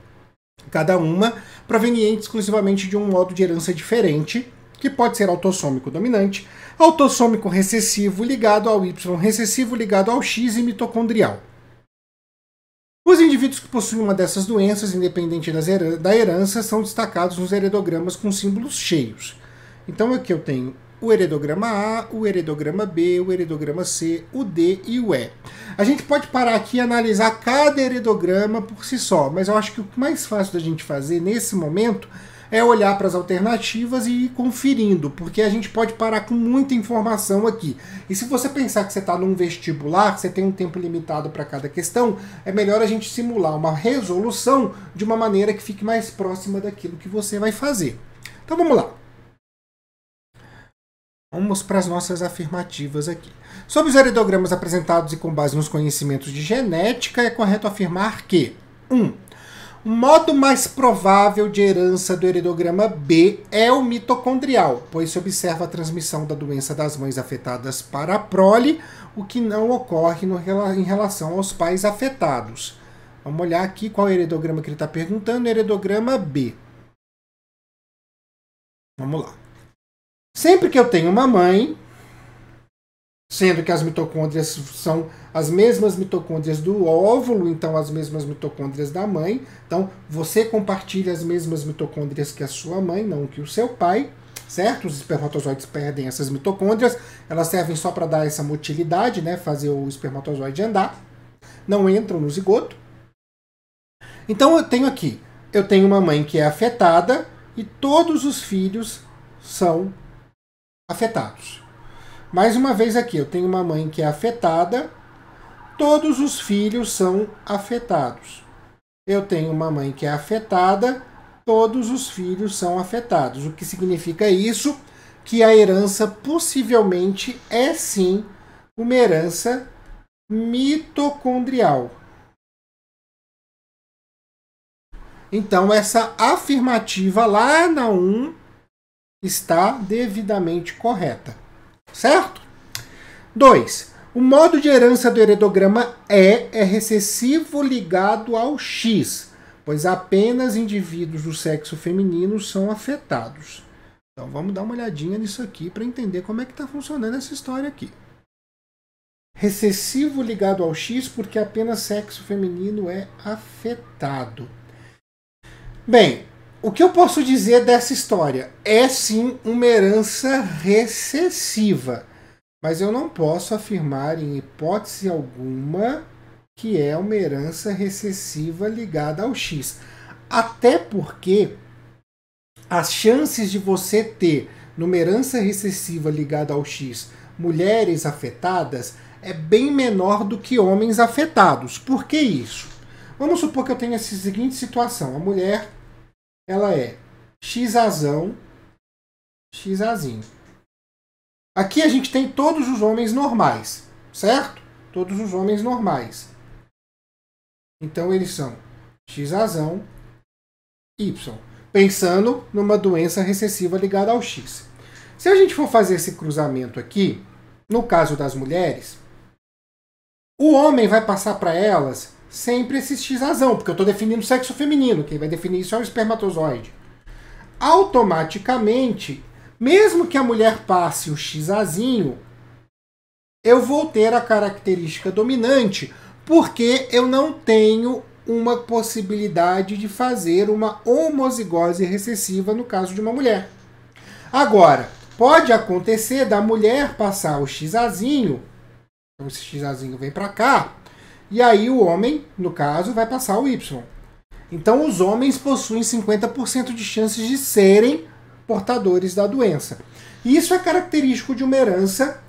Cada uma proveniente exclusivamente de um modo de herança diferente, que pode ser autossômico dominante, autossômico recessivo ligado ao Y, recessivo ligado ao X e mitocondrial. Os indivíduos que possuem uma dessas doenças, independente da herança, são destacados nos heredogramas com símbolos cheios. Então aqui eu tenho o heredograma A, o heredograma B, o heredograma C, o D e o E. A gente pode parar aqui e analisar cada heredograma por si só, mas eu acho que o mais fácil da gente fazer nesse momento é olhar para as alternativas e ir conferindo, porque a gente pode parar com muita informação aqui. E se você pensar que você está num vestibular, você tem um tempo limitado para cada questão, é melhor a gente simular uma resolução de uma maneira que fique mais próxima daquilo que você vai fazer. Então vamos lá. Vamos para as nossas afirmativas aqui. Sobre os heredogramas apresentados e com base nos conhecimentos de genética, é correto afirmar que 1. O modo mais provável de herança do heredograma B é o mitocondrial, pois se observa a transmissão da doença das mães afetadas para a prole, o que não ocorre em relação aos pais afetados. Vamos olhar aqui qual é o heredograma que ele está perguntando, heredograma B. Vamos lá. Sempre que eu tenho uma mãe, sendo que as mitocôndrias são as mesmas mitocôndrias do óvulo, então as mesmas mitocôndrias da mãe. Então, você compartilha as mesmas mitocôndrias que a sua mãe, não que o seu pai, certo? Os espermatozoides perdem essas mitocôndrias, elas servem só para dar essa motilidade, né? Fazer o espermatozoide andar, não entram no zigoto. Então, eu tenho uma mãe que é afetada e todos os filhos são afetados. Mais uma vez aqui, eu tenho uma mãe que é afetada, todos os filhos são afetados. Eu tenho uma mãe que é afetada, todos os filhos são afetados. O que significa isso? Que a herança possivelmente é sim uma herança mitocondrial. Então, essa afirmativa lá na 1 está devidamente correta. Certo? 2. O modo de herança do heredograma é recessivo ligado ao X, pois apenas indivíduos do sexo feminino são afetados. Então vamos dar uma olhadinha nisso aqui para entender como é que está funcionando essa história aqui. Recessivo ligado ao X porque apenas sexo feminino é afetado. Bem, o que eu posso dizer dessa história? É sim uma herança recessiva, mas eu não posso afirmar em hipótese alguma que é uma herança recessiva ligada ao X. Até porque as chances de você ter, numa herança recessiva ligada ao X, mulheres afetadas, é bem menor do que homens afetados. Por que isso? Vamos supor que eu tenha essa seguinte situação. A mulher, ela é XAzão, XAzinho. Aqui a gente tem todos os homens normais, certo? Todos os homens normais. Então eles são XAzão, Y. Pensando numa doença recessiva ligada ao X. Se a gente for fazer esse cruzamento aqui, no caso das mulheres, o homem vai passar para elas sempre esse XAzão, porque eu estou definindo o sexo feminino, quem vai definir isso é o espermatozoide. Automaticamente, mesmo que a mulher passe o XAzinho, eu vou ter a característica dominante, porque eu não tenho uma possibilidade de fazer uma homozigose recessiva no caso de uma mulher. Agora, pode acontecer da mulher passar o XAzinho, então esse XAzinho vem para cá, e aí o homem, no caso, vai passar o Y. Então os homens possuem 50% de chances de serem portadores da doença. Isso é característico de uma herança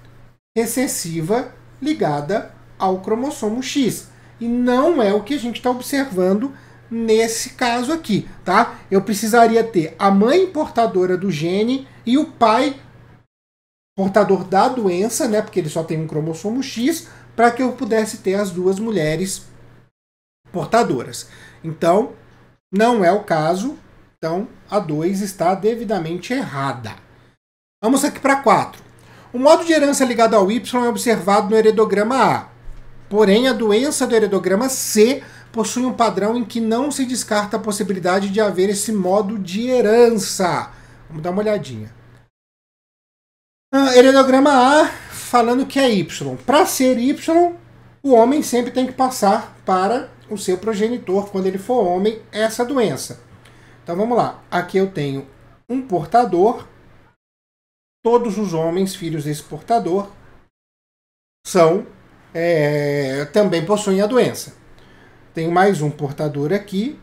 recessiva ligada ao cromossomo X. E não é o que a gente está observando nesse caso aqui, tá? Eu precisaria ter a mãe portadora do gene e o pai portador da doença, né? Porque ele só tem um cromossomo X, para que eu pudesse ter as duas mulheres portadoras. Então, não é o caso. Então, a 2 está devidamente errada. Vamos aqui para 4. O modo de herança ligado ao Y é observado no heredograma A. Porém, a doença do heredograma C possui um padrão em que não se descarta a possibilidade de haver esse modo de herança. Vamos dar uma olhadinha. Heredograma A falando que é Y. Para ser Y, o homem sempre tem que passar para o seu progenitor, quando ele for homem, essa doença. Então vamos lá. Aqui eu tenho um portador. Todos os homens, filhos desse portador, também possuem a doença. Tenho mais um portador aqui.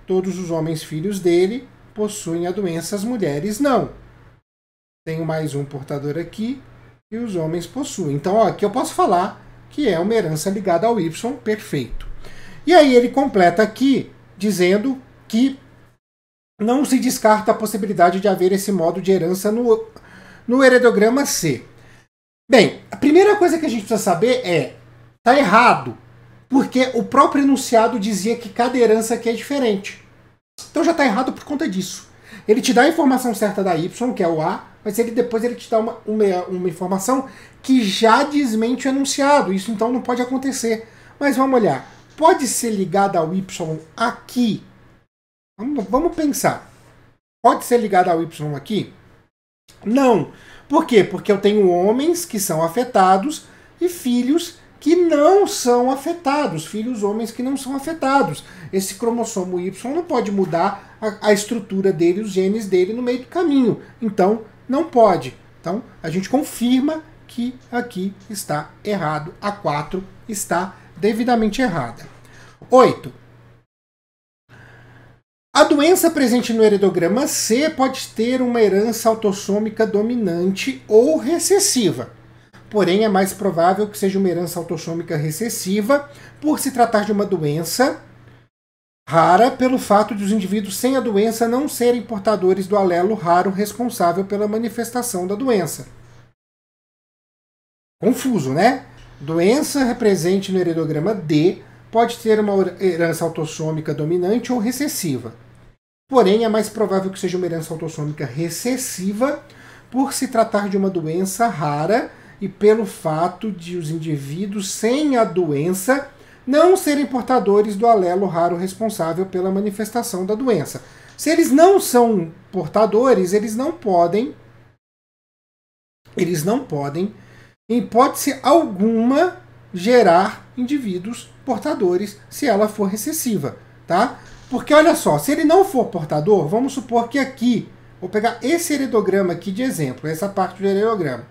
Todos os homens, filhos dele, possuem a doença, as mulheres não. Tenho mais um portador aqui e os homens possuem. Então, ó, aqui eu posso falar que é uma herança ligada ao Y, perfeito. E aí ele completa aqui dizendo que não se descarta a possibilidade de haver esse modo de herança no heredograma C. Bem, a primeira coisa que a gente precisa saber é, tá errado, porque o próprio enunciado dizia que cada herança aqui é diferente. Então já está errado por conta disso. Ele te dá a informação certa da Y, que é o A, mas depois ele te dá uma informação que já desmente o enunciado. Isso então não pode acontecer. Mas vamos olhar. Pode ser ligado ao Y aqui? Vamos pensar. Pode ser ligado ao Y aqui? Não. Por quê? Porque eu tenho homens que são afetados e filhos que não são afetados, filhos homens que não são afetados. Esse cromossomo Y não pode mudar a estrutura dele, os genes dele no meio do caminho. Então, não pode. Então, a gente confirma que aqui está errado. A 4 está devidamente errada. 8. A doença presente no heredograma C pode ter uma herança autossômica dominante ou recessiva. Porém, é mais provável que seja uma herança autossômica recessiva, por se tratar de uma doença rara, pelo fato de os indivíduos sem a doença não serem portadores do alelo raro responsável pela manifestação da doença. Confuso, né? Doença presente no heredograma D pode ter uma herança autossômica dominante ou recessiva. Porém, é mais provável que seja uma herança autossômica recessiva, por se tratar de uma doença rara e pelo fato de os indivíduos sem a doença não serem portadores do alelo raro responsável pela manifestação da doença. Se eles não são portadores, eles não podem, em hipótese alguma, gerar indivíduos portadores se ela for recessiva, tá? Porque olha só, se ele não for portador, vamos supor que aqui, vou pegar esse heredograma aqui de exemplo, essa parte do heredograma.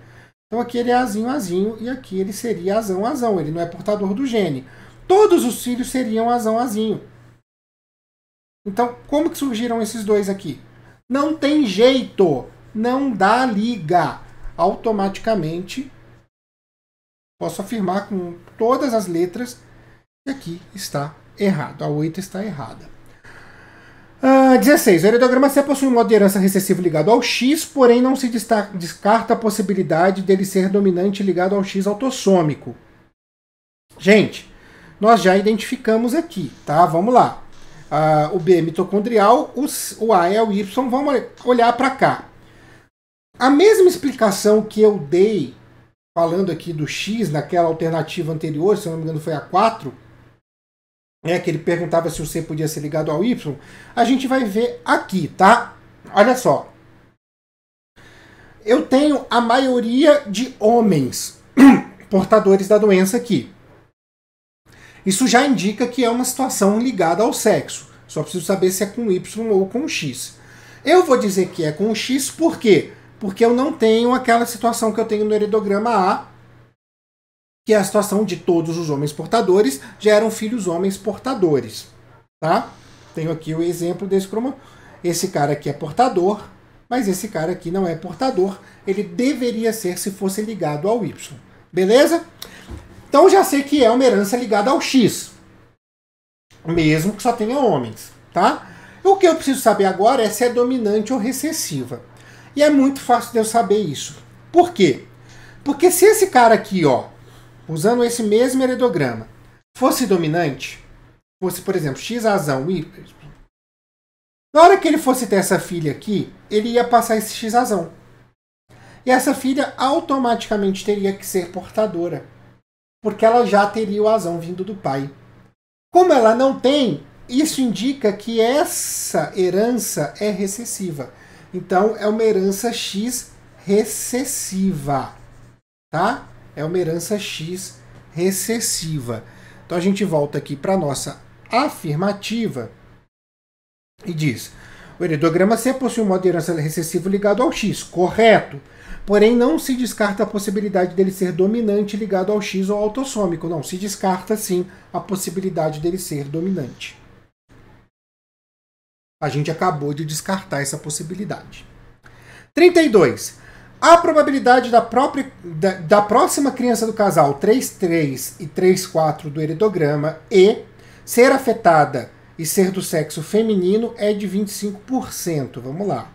Então aqui ele é azinho, azinho, e aqui ele seria azão, azão. Ele não é portador do gene. Todos os filhos seriam azão, azinho. Então, como que surgiram esses dois aqui? Não tem jeito. Não dá liga. Automaticamente, posso afirmar com todas as letras que aqui está errado. A 8 está errada. 16. O heredograma C possui um modo de herança recessivo ligado ao X, porém não se descarta a possibilidade dele ser dominante ligado ao X autossômico. Gente, nós já identificamos aqui, tá? Vamos lá. O B é mitocondrial, o A é o Y. Vamos olhar para cá. A mesma explicação que eu dei falando aqui do X naquela alternativa anterior, se eu não me engano foi a 4, que ele perguntava se o C podia ser ligado ao Y, a gente vai ver aqui, tá? Olha só. Eu tenho a maioria de homens portadores da doença aqui. Isso já indica que é uma situação ligada ao sexo. Só preciso saber se é com Y ou com X. Eu vou dizer que é com X por quê? Porque eu não tenho aquela situação que eu tenho no heredograma A, que é a situação de todos os homens portadores geram filhos homens portadores. Tá? Tenho aqui o exemplo desse cromossomo. Esse cara aqui é portador, mas esse cara aqui não é portador. Ele deveria ser se fosse ligado ao Y. Beleza? Então já sei que é uma herança ligada ao X. Mesmo que só tenha homens. Tá? O que eu preciso saber agora é se é dominante ou recessiva. E é muito fácil de eu saber isso. Por quê? Porque se esse cara aqui, ó, usando esse mesmo heredograma, fosse dominante, fosse, por exemplo, X azão, Y, na hora que ele fosse ter essa filha aqui, ele ia passar esse X azão. E essa filha automaticamente teria que ser portadora, porque ela já teria o azão vindo do pai. Como ela não tem, isso indica que essa herança é recessiva. Então, é uma herança X recessiva, tá? É uma herança X recessiva. Então a gente volta aqui para a nossa afirmativa e diz: o heredograma C possui um modo de herança recessivo ligado ao X, correto. Porém, não se descarta a possibilidade dele ser dominante ligado ao X ou autossômico. Não, se descarta sim a possibilidade dele ser dominante. A gente acabou de descartar essa possibilidade. 32. A probabilidade da próxima criança do casal 3,3 e 3,4 do heredograma E ser afetada e ser do sexo feminino é de 25%. Vamos lá.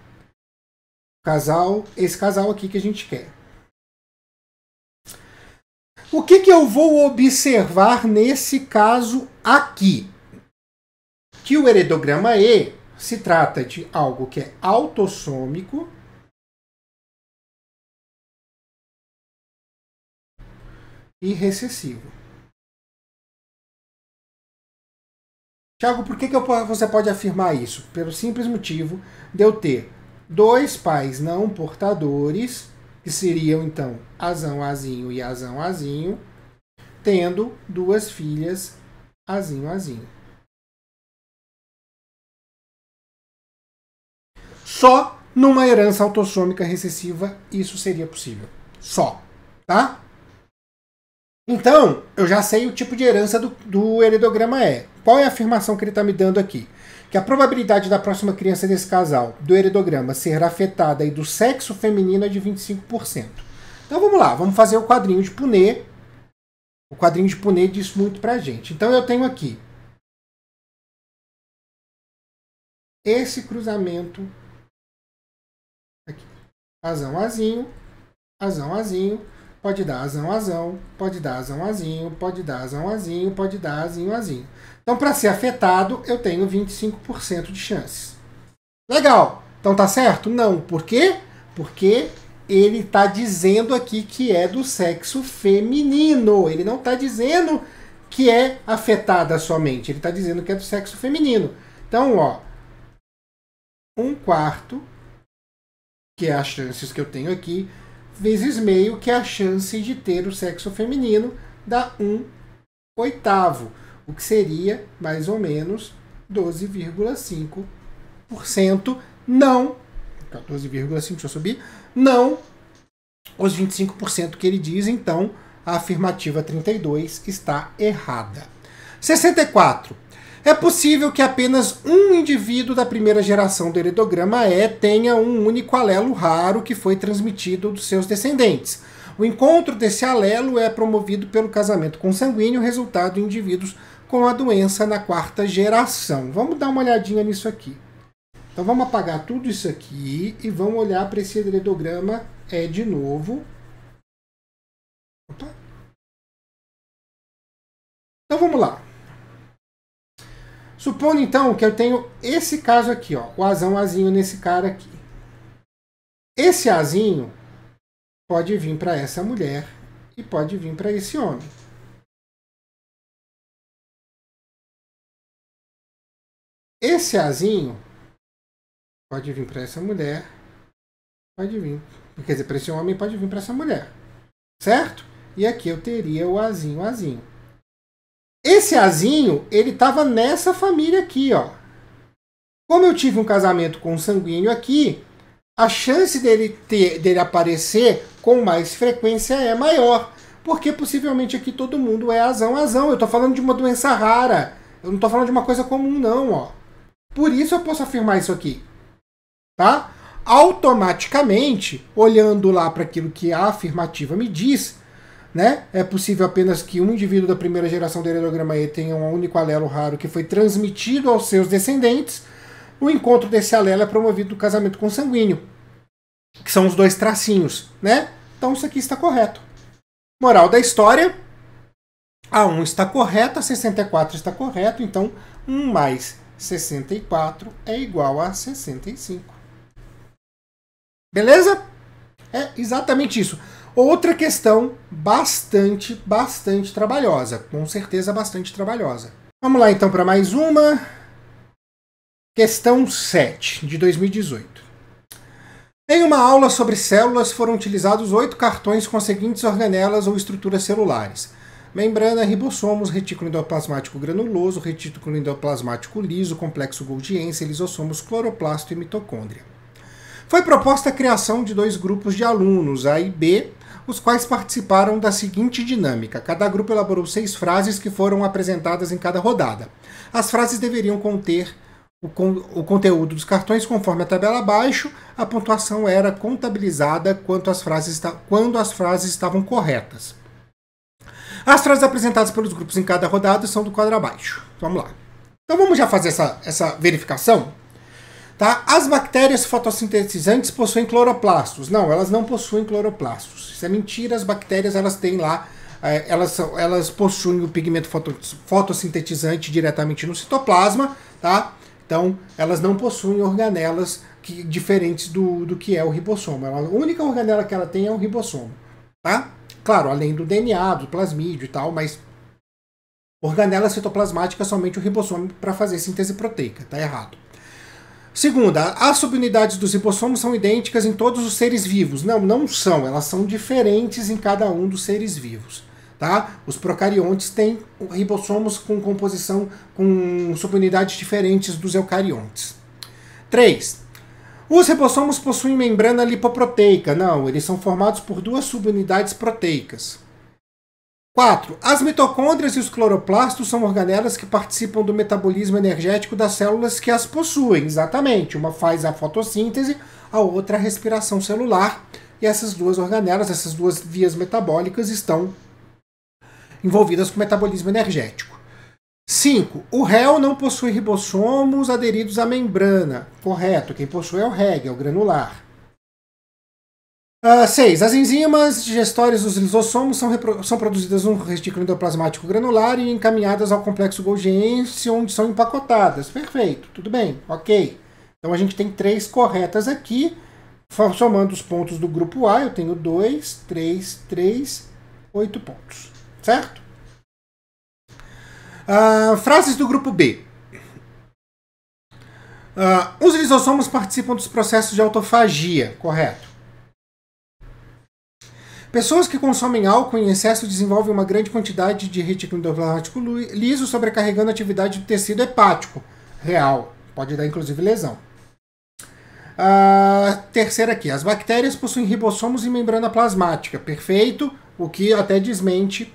Esse casal aqui que a gente quer. O que eu vou observar nesse caso aqui? Que o heredograma E se trata de algo que é autossômico e recessivo. Tiago, por que você pode afirmar isso? Pelo simples motivo de eu ter dois pais não portadores, que seriam então Azão, Azinho e Azão, Azinho, tendo duas filhas Azinho, Azinho. Só numa herança autossômica recessiva isso seria possível. Só, tá? Então, eu já sei o tipo de herança do heredograma E. Qual é a afirmação que ele está me dando aqui? Que a probabilidade da próxima criança desse casal, do heredograma, ser afetada e do sexo feminino é de 25%. Então vamos lá, vamos fazer o quadrinho de Punnett. O quadrinho de Punnett diz muito pra gente. Então eu tenho aqui esse cruzamento aqui. Azão, Azinho, Azão, Azinho. Pode dar Azão, Azão, pode dar Azão, Azinho, pode dar Azão, Azinho, pode dar Azinho, Azinho. Então, para ser afetado, eu tenho 25% de chances. Legal. Então tá certo? Não. Por quê? Porque ele está dizendo aqui que é do sexo feminino. Ele não está dizendo que é afetada somente. Ele está dizendo que é do sexo feminino. Então, ó, 1/4, que é as chances que eu tenho aqui, vezes meio, que é a chance de ter o sexo feminino, dá 1/8, o que seria mais ou menos 12,5%. Não, 14,5%, deixa eu subir, não os 25% que ele diz. Então a afirmativa 32 está errada. 64. É possível que apenas um indivíduo da primeira geração do heredograma E tenha um único alelo raro que foi transmitido dos seus descendentes. O encontro desse alelo é promovido pelo casamento consanguíneo, resultado em indivíduos com a doença na quarta geração. Vamos dar uma olhadinha nisso aqui. Então vamos apagar tudo isso aqui e vamos olhar para esse heredograma E de novo. Opa. Então vamos lá. Supondo então que eu tenho esse caso aqui, ó, o Azão, Azinho nesse cara aqui. Esse Azinho pode vir para essa mulher e pode vir para esse homem. Esse Azinho pode vir para essa mulher, pode vir, quer dizer, para esse homem pode vir para essa mulher, certo? E aqui eu teria o Azinho, Azinho. Esse Azinho, ele estava nessa família aqui, ó. Como eu tive um casamento consanguíneo aqui, a chance dele aparecer com mais frequência é maior, porque possivelmente aqui todo mundo é Azão, Azão. Eu estou falando de uma doença rara, eu não estou falando de uma coisa comum não, ó. Por isso eu posso afirmar isso aqui, tá? Automaticamente, olhando lá para aquilo que a afirmativa me diz, né? É possível apenas que um indivíduo da primeira geração do heredograma E tenha um único alelo raro que foi transmitido aos seus descendentes. O encontro desse alelo é promovido do casamento consanguíneo, que são os dois tracinhos, né? Então isso aqui está correto. Moral da história, a 1 está correta, a 64 está correto, então 1 mais 64 é igual a 65. Beleza? É exatamente isso. Outra questão bastante trabalhosa. Com certeza bastante trabalhosa. Vamos lá então para mais uma. Questão 7, de 2018. Em uma aula sobre células foram utilizados 8 cartões com as seguintes organelas ou estruturas celulares: membrana, ribossomos, retículo endoplasmático granuloso, retículo endoplasmático liso, complexo golgiense, lisossomos, cloroplasto e mitocôndria. Foi proposta a criação de 2 grupos de alunos, A e B, os quais participaram da seguinte dinâmica. Cada grupo elaborou 6 frases que foram apresentadas em cada rodada. As frases deveriam conter o conteúdo dos cartões conforme a tabela abaixo. A pontuação era contabilizada quando as frases estavam corretas. As frases apresentadas pelos grupos em cada rodada são do quadro abaixo. Vamos lá. Então vamos já fazer essa verificação. Tá? As bactérias fotossintetizantes possuem cloroplastos. Não, elas não possuem cloroplastos. Isso é mentira. As bactérias elas têm lá, elas possuem o pigmento fotossintetizante diretamente no citoplasma, tá? Então elas não possuem organelas diferentes do que é o ribossomo. A única organela que ela tem é o ribossomo, tá? Claro, além do DNA, do plasmídio e tal, mas organela citoplasmática somente o ribossomo para fazer síntese proteica. Tá errado. Segunda, as subunidades dos ribossomos são idênticas em todos os seres vivos. Não, não são. Elas são diferentes em cada um dos seres vivos. Tá? Os procariontes têm ribossomos com composição com subunidades diferentes dos eucariontes. 3. Os ribossomos possuem membrana lipoproteica. Não, eles são formados por duas subunidades proteicas. 4. As mitocôndrias e os cloroplastos são organelas que participam do metabolismo energético das células que as possuem. Exatamente. Uma faz a fotossíntese, a outra a respiração celular. E essas duas organelas, essas duas vias metabólicas estão envolvidas com o metabolismo energético. 5. O réu não possui ribossomos aderidos à membrana. Correto. Quem possui é o REG, é o granular. 6. As enzimas digestórias dos lisossomos são produzidas no retículo endoplasmático granular e encaminhadas ao complexo golgiense, onde são empacotadas. Perfeito, tudo bem, ok. Então a gente tem 3 corretas aqui. Somando os pontos do grupo A, eu tenho 2, 3, 8 pontos. Certo? Frases do grupo B. Os lisossomos participam dos processos de autofagia. Correto. Pessoas que consomem álcool em excesso desenvolvem uma grande quantidade de retículo endoplasmático liso, sobrecarregando a atividade do tecido hepático. Real. Pode dar, inclusive, lesão. Terceira aqui. As bactérias possuem ribossomos e membrana plasmática. Perfeito. O que até desmente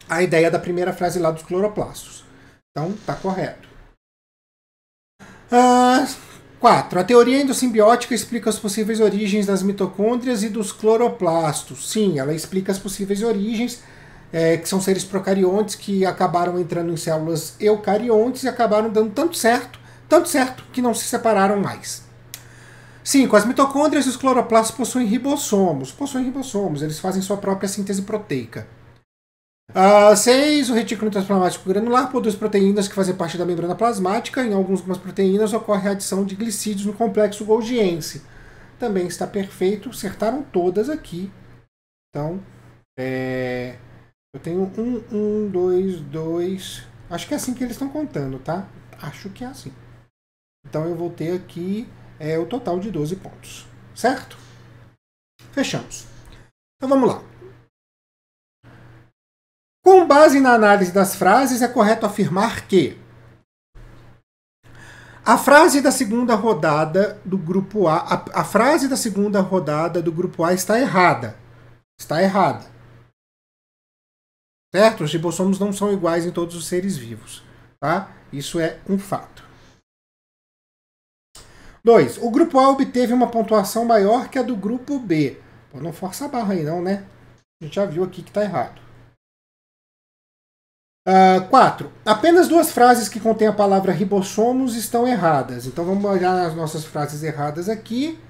a ideia da primeira frase lá dos cloroplastos. Então, tá correto. 4. A teoria endossimbiótica explica as possíveis origens das mitocôndrias e dos cloroplastos. Sim, ela explica as possíveis origens, que são seres procariontes que acabaram entrando em células eucariontes e acabaram dando tanto certo que não se separaram mais. 5. As mitocôndrias e os cloroplastos possuem ribossomos. Eles fazem sua própria síntese proteica. 6. O retículo endoplasmático granular produz proteínas que fazem parte da membrana plasmática. Em algumas proteínas ocorre a adição de glicídios no complexo golgiense. Também está perfeito. Acertaram todas aqui. Então, eu tenho 2. Acho que é assim que eles estão contando, tá? Acho que é assim. Então eu vou ter aqui o total de 12 pontos. Certo? Fechamos. Então vamos lá. Com base na análise das frases, é correto afirmar que a frase da segunda rodada do grupo A, frase da segunda rodada do grupo A está errada. Está errada. Certo? Os ribossomos não são iguais em todos os seres vivos. Tá? Isso é um fato. 2. O grupo A obteve uma pontuação maior que a do grupo B. Pô, não força a barra aí não, né? A gente já viu aqui que está errado. 4. Apenas 2 frases que contêm a palavra ribossomos estão erradas. Então vamos olhar as nossas frases erradas aqui.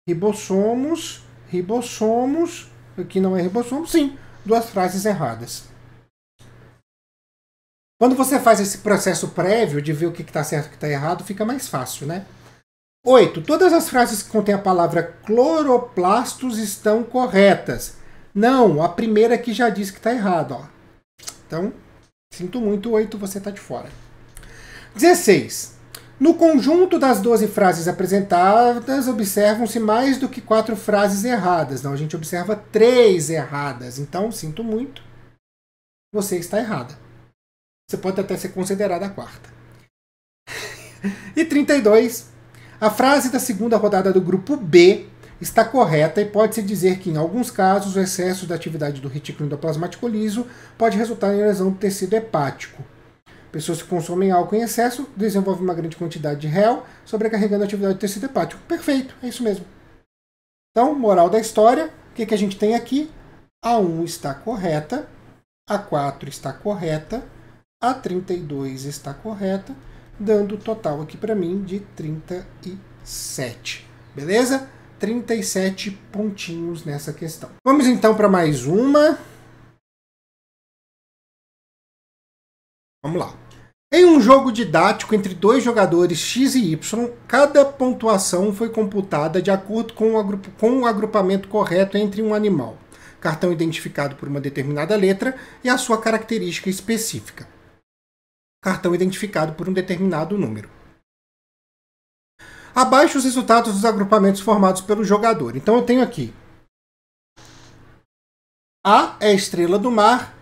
Ribossomos. Aqui não é ribossomo. Sim, 2 frases erradas. Quando você faz esse processo prévio de ver o que está certo e o que está errado, fica mais fácil, né? 8. Todas as frases que contêm a palavra cloroplastos estão corretas. Não, a primeira aqui já diz que está errado. Ó. Então, sinto muito, 8, você está de fora. 16. No conjunto das 12 frases apresentadas, observam-se mais do que 4 frases erradas. Não, a gente observa 3 erradas. Então, sinto muito, você está errada. Você pode até ser considerada a 4ª. E 32. A frase da segunda rodada do grupo B está correta e pode-se dizer que, em alguns casos, o excesso da atividade do retículo endoplasmático liso pode resultar em lesão do tecido hepático. Pessoas que consomem álcool em excesso desenvolvem uma grande quantidade de réu, sobrecarregando a atividade do tecido hepático. Perfeito, é isso mesmo. Então, moral da história, o que a gente tem aqui? A 1 está correta, a 4 está correta, a 32 está correta, dando o total aqui para mim de 37. Beleza? 37 pontinhos nessa questão. Vamos então para mais uma. Vamos lá. Em um jogo didático entre dois jogadores X e Y, cada pontuação foi computada de acordo com o agrupamento correto entre um animal, cartão identificado por uma determinada letra e a sua característica específica, cartão identificado por um determinado número. Abaixo os resultados dos agrupamentos formados pelo jogador. Então eu tenho aqui A é a estrela do mar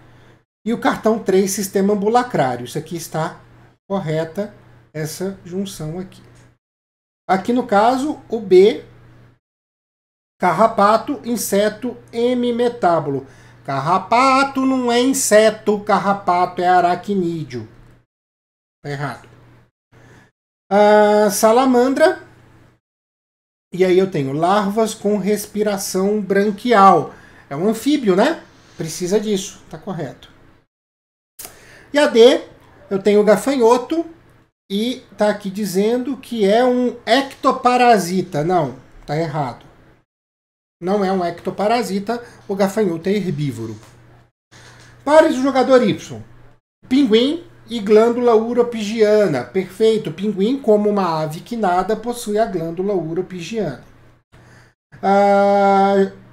e o cartão 3, sistema ambulacrário. Isso aqui está correta, essa junção aqui. Aqui no caso, o B, carrapato, inseto, hemimetábulo. Carrapato não é inseto, carrapato é aracnídeo. Tá errado. A salamandra, e aí eu tenho larvas com respiração branquial. É um anfíbio, né? Precisa disso, tá correto. E a D, eu tenho o gafanhoto e tá aqui dizendo que é um ectoparasita. Não, tá errado. Não é um ectoparasita, o gafanhoto é herbívoro. Pares do jogador Y. Pinguim e glândula uropigiana. Perfeito, pinguim, como uma ave que nada, possui a glândula uropigiana.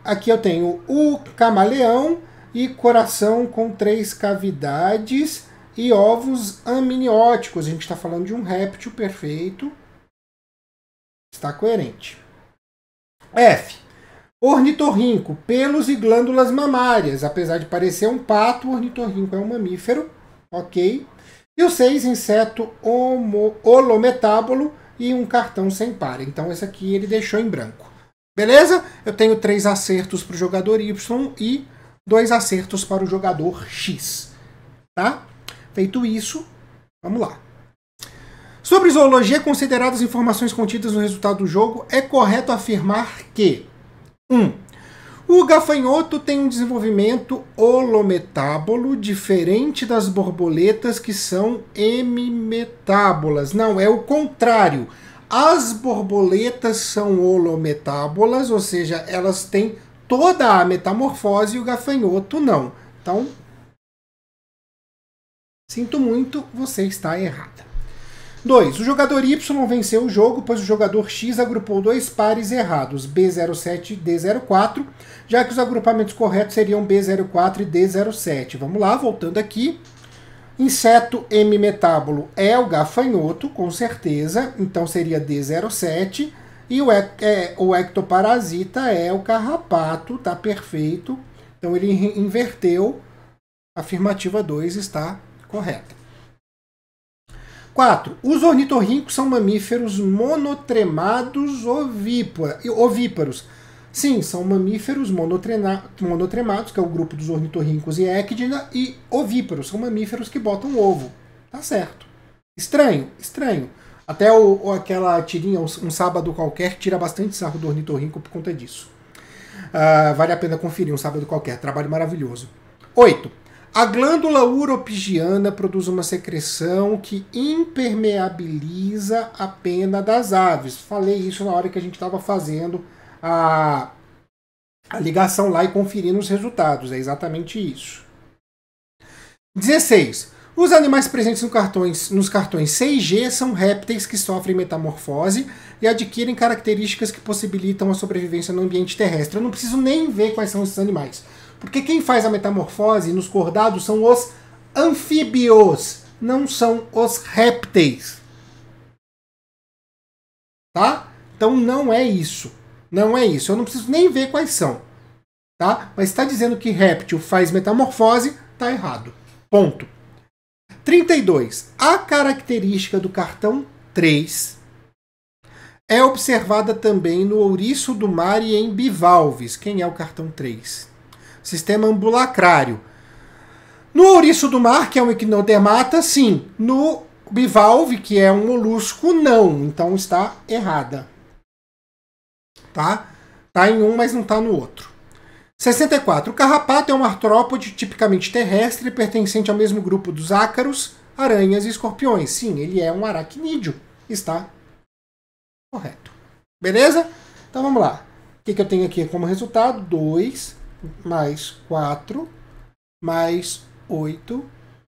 Aqui eu tenho o camaleão e coração com 3 cavidades e ovos amnióticos. A gente está falando de um réptil, perfeito. Está coerente. F. Ornitorrinco, pelos e glândulas mamárias. Apesar de parecer um pato, o ornitorrinco é um mamífero. Ok. E o 6, inseto holometábulo e um cartão sem par. Então esse aqui ele deixou em branco. Beleza? Eu tenho 3 acertos para o jogador Y e 2 acertos para o jogador X. Tá? Feito isso, vamos lá. Sobre zoologia, consideradas as informações contidas no resultado do jogo, é correto afirmar que 1. O gafanhoto tem um desenvolvimento holometábulo diferente das borboletas que são hemimetábulas. Não, é o contrário. As borboletas são holometábulas, ou seja, elas têm toda a metamorfose e o gafanhoto não. Então, sinto muito, você está errada. 2. O jogador Y venceu o jogo, pois o jogador X agrupou 2 pares errados, B07 e D04, já que os agrupamentos corretos seriam B04 e D07. Vamos lá, voltando aqui. Inseto hemimetábulo é o gafanhoto, com certeza, então seria D07. E o ectoparasita é o carrapato, tá perfeito. Então ele inverteu, afirmativa 2 está correta. 4. Os ornitorrincos são mamíferos monotremados ovíparos. Sim, são mamíferos monotremados, que é o grupo dos ornitorrincos e equidna, e ovíparos, são mamíferos que botam ovo. Tá certo. Estranho, estranho. Até aquela tirinha, um sábado qualquer, tira bastante sarro do ornitorrinco por conta disso. Vale a pena conferir um sábado qualquer, trabalho maravilhoso. 8. A glândula uropigiana produz uma secreção que impermeabiliza a pena das aves. Falei isso na hora que a gente estava fazendo a ligação lá e conferindo os resultados. É exatamente isso. 16. Os animais presentes nos cartões C e G são répteis que sofrem metamorfose e adquirem características que possibilitam a sobrevivência no ambiente terrestre. Eu não preciso nem ver quais são esses animais. Porque quem faz a metamorfose nos cordados são os anfíbios, não são os répteis. Tá? Então não é isso. Não é isso. Eu não preciso nem ver quais são. Tá? Mas está dizendo que réptil faz metamorfose, tá errado. Ponto. 32. A característica do cartão 3 é observada também no ouriço do mar e em bivalves. Quem é o cartão 3? Sistema ambulacrário. No ouriço do mar, que é um equinodermata, sim. No bivalve, que é um molusco, não. Então está errada. Tá? Tá em um, mas não tá no outro. 64. O carrapato é um artrópode tipicamente terrestre, pertencente ao mesmo grupo dos ácaros, aranhas e escorpiões. Sim, ele é um aracnídeo. Está correto. Beleza? Então vamos lá. O que eu tenho aqui como resultado? 2 mais 4 mais 8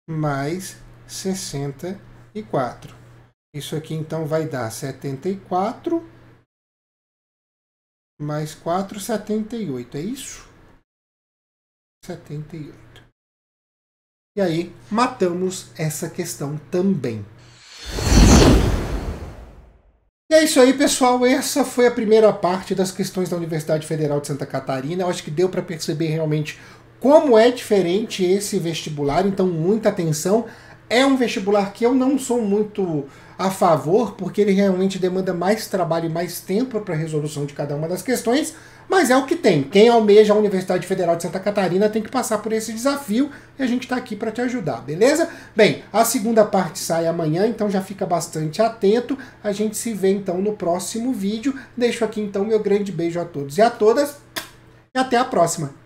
mais 64. Isso aqui então vai dar 74 mais 4, 78. É isso? 78. E aí, matamos essa questão também. E é isso aí, pessoal. Essa foi a primeira parte das questões da Universidade Federal de Santa Catarina. Eu acho que deu para perceber realmente como é diferente esse vestibular, então muita atenção. É um vestibular que eu não sou muito a favor, porque ele realmente demanda mais trabalho e mais tempo para a resolução de cada uma das questões, mas é o que tem. Quem almeja a Universidade Federal de Santa Catarina tem que passar por esse desafio e a gente está aqui para te ajudar, beleza? Bem, a segunda parte sai amanhã, então já fica bastante atento. A gente se vê então no próximo vídeo. Deixo aqui então meu grande beijo a todos e a todas e até a próxima.